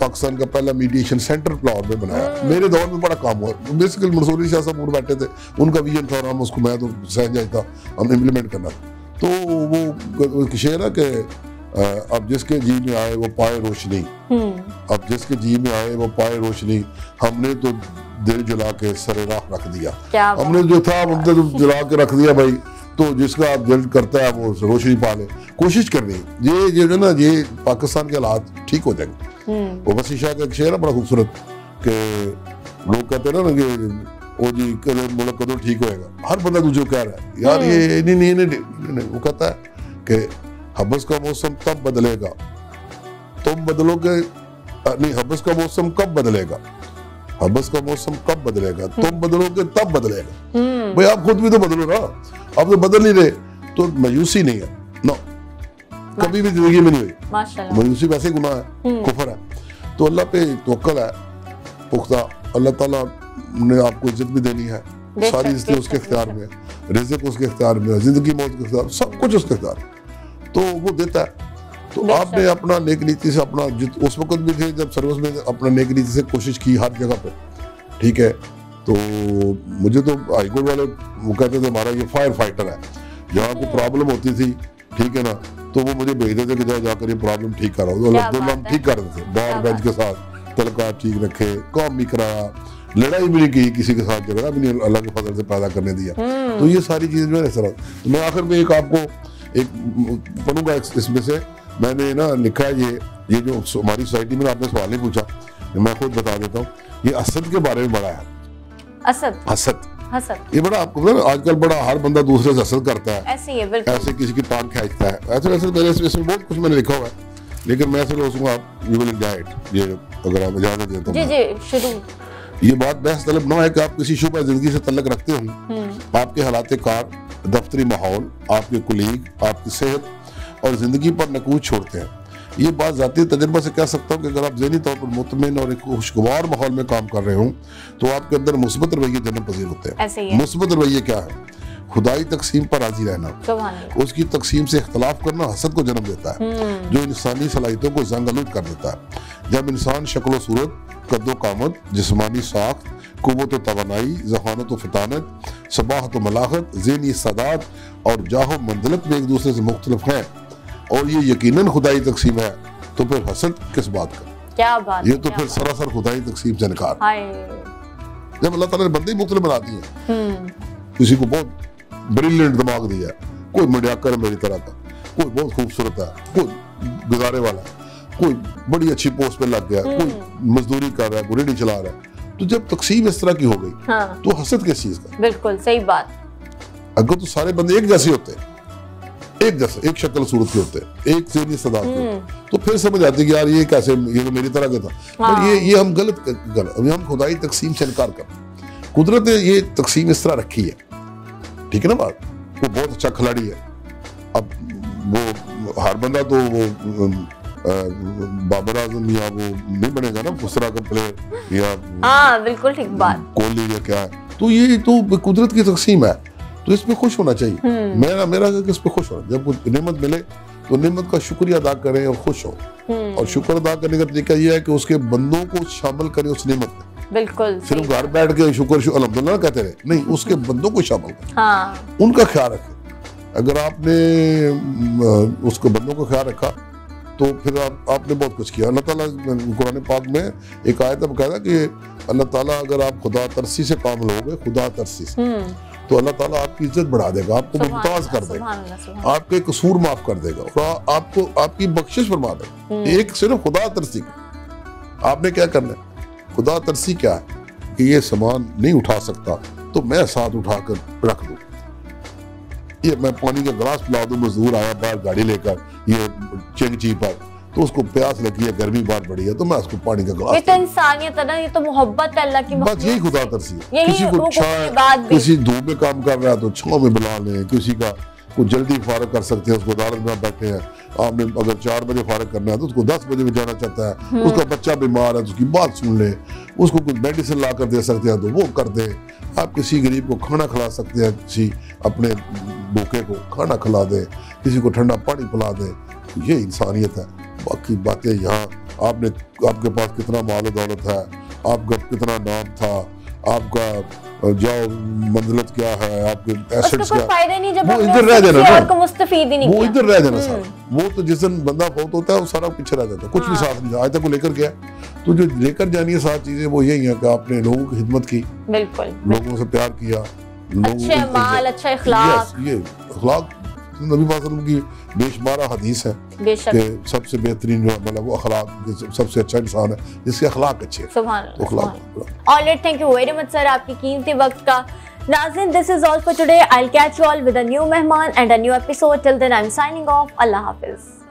S2: पाकिस्तान का पहला मीडिएशन सेंटर लाहौर में बनाया, मेरे दौर में बड़ा काम हुआ। बेसिकली मंसूर अली शाह साहब बैठे थे, उनका विजन था, हम उसको, मैं तो सहज जाए था, हमने इम्प्लीमेंट करना था। तो वो शेर है कि अब जिसके जी में आए वो पाए रोशनी, अब जिसके जी में आए वो पाए रोशनी, हमने तो दिल जला के सरे राह रख दिया, हमने जो था हमने तो जला के रख दिया भाई, तो जिसका आप दिल करता है वो रोशनी पा ले, कोशिश करनी। ये जो ना, ये पाकिस्तान के हालात ठीक हो जाएंगे। वो वसी शाह का एक शेर है बड़ा खूबसूरत कि लोग कहते हैं ना कि ओ जी मुल्क कदों ठीक होएगा, हर बंदा दूसरे कह रहा है यार ये नहीं, वो कहता है कि हब्स का मौसम तब बदलेगा, तुम बदलोगे नहीं, हब्स का मौसम कब बदलेगा, हबस का मौसम कब बदलेगा? तुम बदलोगे तब बदलेगा। भाई आप खुद भी तो बदलो ना, आप तो बदल नहीं रहे। तो मायूसी नहीं है, नो, कभी भी जिंदगी में नहीं हुई
S1: माशाल्लाह।
S2: मायूसी वैसे गुनाह है, कुफर है। तो अल्लाह पे तवक्कल है पुख्ता। अल्लाह ताला ने आपको इज्जत भी देनी है, सारी इज्जतें उसके इख्तियार में, रिज़्क़ उसके इख्तियार में, जिंदगी मौत के इख्तियार, सब कुछ उसके इख्तियार में, तो वो देता है। तो आपने अपना नेक नीति से अपना उस वक्त भी थे जब सर्विस में अपना नेक नीति से कोशिश की हर जगह पे, ठीक है। तो मुझे तो हाईकोर्ट वाले वो कहते थे हमारा ये फायर फाइटर है, जहाँ को प्रॉब्लम होती थी, ठीक है ना, तो वो मुझे भेजते थे कि जाओ जाकर ये प्रॉब्लम ठीक कराओ। तो अल्हम्दुलिल्लाह हम ठीक कर रहे थे, बार बेंच के साथ तलका ठीक रखे, काम भी कराया, लड़ाई भी नहीं की किसी के साथ, झगड़ा भी नहीं अल्लाह के फजल से पैदा करने दिया। तो ये सारी चीजें जो है इस तरह। तो मैं आखिर में एक आपको एक पढ़ूंगा इसमें से, मैंने ना लिखा है ये जो हमारी सोसाइटी में आपने सवाल नहीं पूछा, मैं खुद बता देता हूँ। ये असद के बारे में बड़ा है, असद ये बड़ा आपको पता है आजकल बड़ा हर बंदा दूसरे से हसद करता है,
S1: ऐसे ही है बिल्कुल,
S2: ऐसे किसी की टांग खींचता है, ऐसे वैसे मेरे इसमें बहुत कुछ मैंने लिखा हुआ है, लेकिन मैं सिर्फ उसको आप यू विल एंजॉय इट, ये अगर आप इजाजत दें तो।
S1: जी शुरू।
S2: ये बात बहस तलब ना है कि आप किसी शुबा जिंदगी से तल्लक रखते हो, आपके हालात कार, दफ्तरी माहौल, आपके कुलीग, आपकी सेहत और जिंदगी पर नकूज छोड़ते हैं। ये बात ज़ाती तजर्बा से कह सकता हूँ कि अगर आप ज़हनी तौर पर मुतमिन और एक खुशगवार माहौल में काम कर रहे हो तो आपके अंदर मुस्बत रवैये जन्म पजीर होते हैं। मुस्बत रवैये क्या है? खुदाई तकसीम पर राजी रहना, उसकी तकसीम से इख्तलाफ करना हसद को जन्म देता है, जो इंसानी सलाहियतों को जंग-आलूद कर देता है। जब इंसान शक्ल सूरत, कद्दो कामत, जिस्मानी साख्त, कुव्वत तवानाई, ज़हानत फतानत, सबाहत मलाहत, ज़हनी सदात और जाहो मंजिलत में एक दूसरे से मुख्तलिफ हैं और ये यकीनन खुदाई तकसीम है, तो फिर हसद किस बात का?
S1: क्या बात,
S2: ये तो फिर सरासर खुदाई तकसीम से इनकार। जब अल्लाह ताला ने बंदे ही मुख्तलिफ बना दिए, किसी को बहुत ब्रिलियंट दिमाग दिया है, कोई मीडियाकर है मेरी तरह का, कोई बहुत खूबसूरत है, कोई गुजारे वाला है, कोई बड़ी अच्छी पोस्ट पे लग गया, कोई मजदूरी कर रहा है, कोई रेडी चला रहा है। तो जब तकसीम इस तरह की हो गई, तो हसद किस चीज का?
S1: बिल्कुल सही बात।
S2: अगर तो सारे बंदे एक जैसे होते हैं, एक जैसे, एक शक्ल सूरत के होते हैं, एक ज़हनी सदात के, तो फिर समझ आती है कि यार ये कैसे, ये तो मेरी तरह का था। पर ये हम गलत अभी हम खुदाई तकसीम से इनकार कर, कुदरत ने ये तकसीम इस तरह रखी है, ठीक है ना बात। वो बहुत अच्छा खिलाड़ी है, अब वो हर बंदा तो वो बाबर आजम या वो नहीं बनेगा ना, उस तरह का प्लेयर या
S1: बिल्कुल ठीक बात,
S2: कोहली या क्या है। तो ये तो कुदरत की तकसीम है, तो इसमें खुश होना चाहिए। मेरा इस पे खुश होना, जब कुछ नेमत मिले तो नेमत का शुक्रिया अदा करें और खुश हो। और शुक्र अदा करने का तरीका ये है कि उसके बंदों को शामिल करें उस नेमत में।
S1: बिल्कुल,
S2: सिर्फ घर बैठ के शुक्र अल्हम्दुलिल्लाह कहते रहे नहीं, उसके बंदों को शामिल करें, उनका ख्याल रखें। अगर आपने उसके बंदों का ख्याल रखा तो फिर आपने बहुत कुछ किया। अल्लाह ताला कुरान पाक में एक आयत में कहता है कि अल्लाह ताला अगर आप खुदा तरसी से काम लोगे, खुदा तरसी से, तो अल्लाह ताला आपकी इज्जत बढ़ा देगा, आपको मुमताज कर देगा, आपके कसूर माफ कर देगा और आपको आपकी बख्शिश फरमा देगा। एक सिर्फ खुदा तरसी का आपने क्या करना है? खुदा तरसी क्या है कि ये सामान नहीं उठा सकता तो मैं साथ उठाकर रख दूं, ये मैं पानी का गिलास पिला दूं, मजदूर आया बाहर गाड़ी लेकर ये चिंगची पर, तो उसको प्यास लगी है, गर्मी बाहर बढ़ी है, तो मैं उसको पानी का गिलास।
S1: ये तो इंसानियत है ना, ये तो मोहब्बत है अल्लाह की।
S2: बस यही खुदा तरसी है। किसी को छाव, किसी धूप में काम कर रहा है तो छाव में बुला लें, किसी का कुछ जल्दी फारग कर सकते हैं, उसको अदालत में बैठे हैं, आपने अगर 4 बजे फारग करना है तो उसको 10 बजे में जाना चाहता है, उसका बच्चा बीमार है तो उसकी बात सुन ले, उसको कुछ मेडिसिन ला कर दे सकते हैं तो वो कर दे। आप किसी गरीब को खाना खिला सकते हैं, किसी अपने भूखे को खाना खिला दे, किसी को ठंडा पानी पिला दे, ये इंसानियत है। बाकी बातें यहाँ आपके पास कितना माल दौलत है, आपका कितना नाम था, आपका जाओ मंजिलत क्या है, आपके एसेट्स क्या, वो इधर रह जाना ना, वो इधर रह जाना सारा। वो तो जिस दिन बंदा फौत होता है वो सारा पीछे रह जाता है, कुछ भी साथ नहीं आज तक वो लेकर गया। तो जो लेकर जानी है साथ चीजें वो यही है कि आपने लोगों की खिदमत की, बिल्कुल लोगों से प्यार किया,
S1: अच्छा माल, अच्छा इखलाक।
S2: ये इखलाक नबी वसल्लम की बेशुमार हदीस है कि सबसे बेहतरीन जो मतलब वो अखलाक, सबसे अच्छा इंसान है जिसके अखलाक अच्छे हैं।
S1: सुभान अल्लाह। Alright, thank you very much sir आपकी कीमती वक्त का। नाज़रीन, this is all for today. I will catch you all with a new मेहमान and a new episode. Till then I am signing off. अल्लाह हाफिज।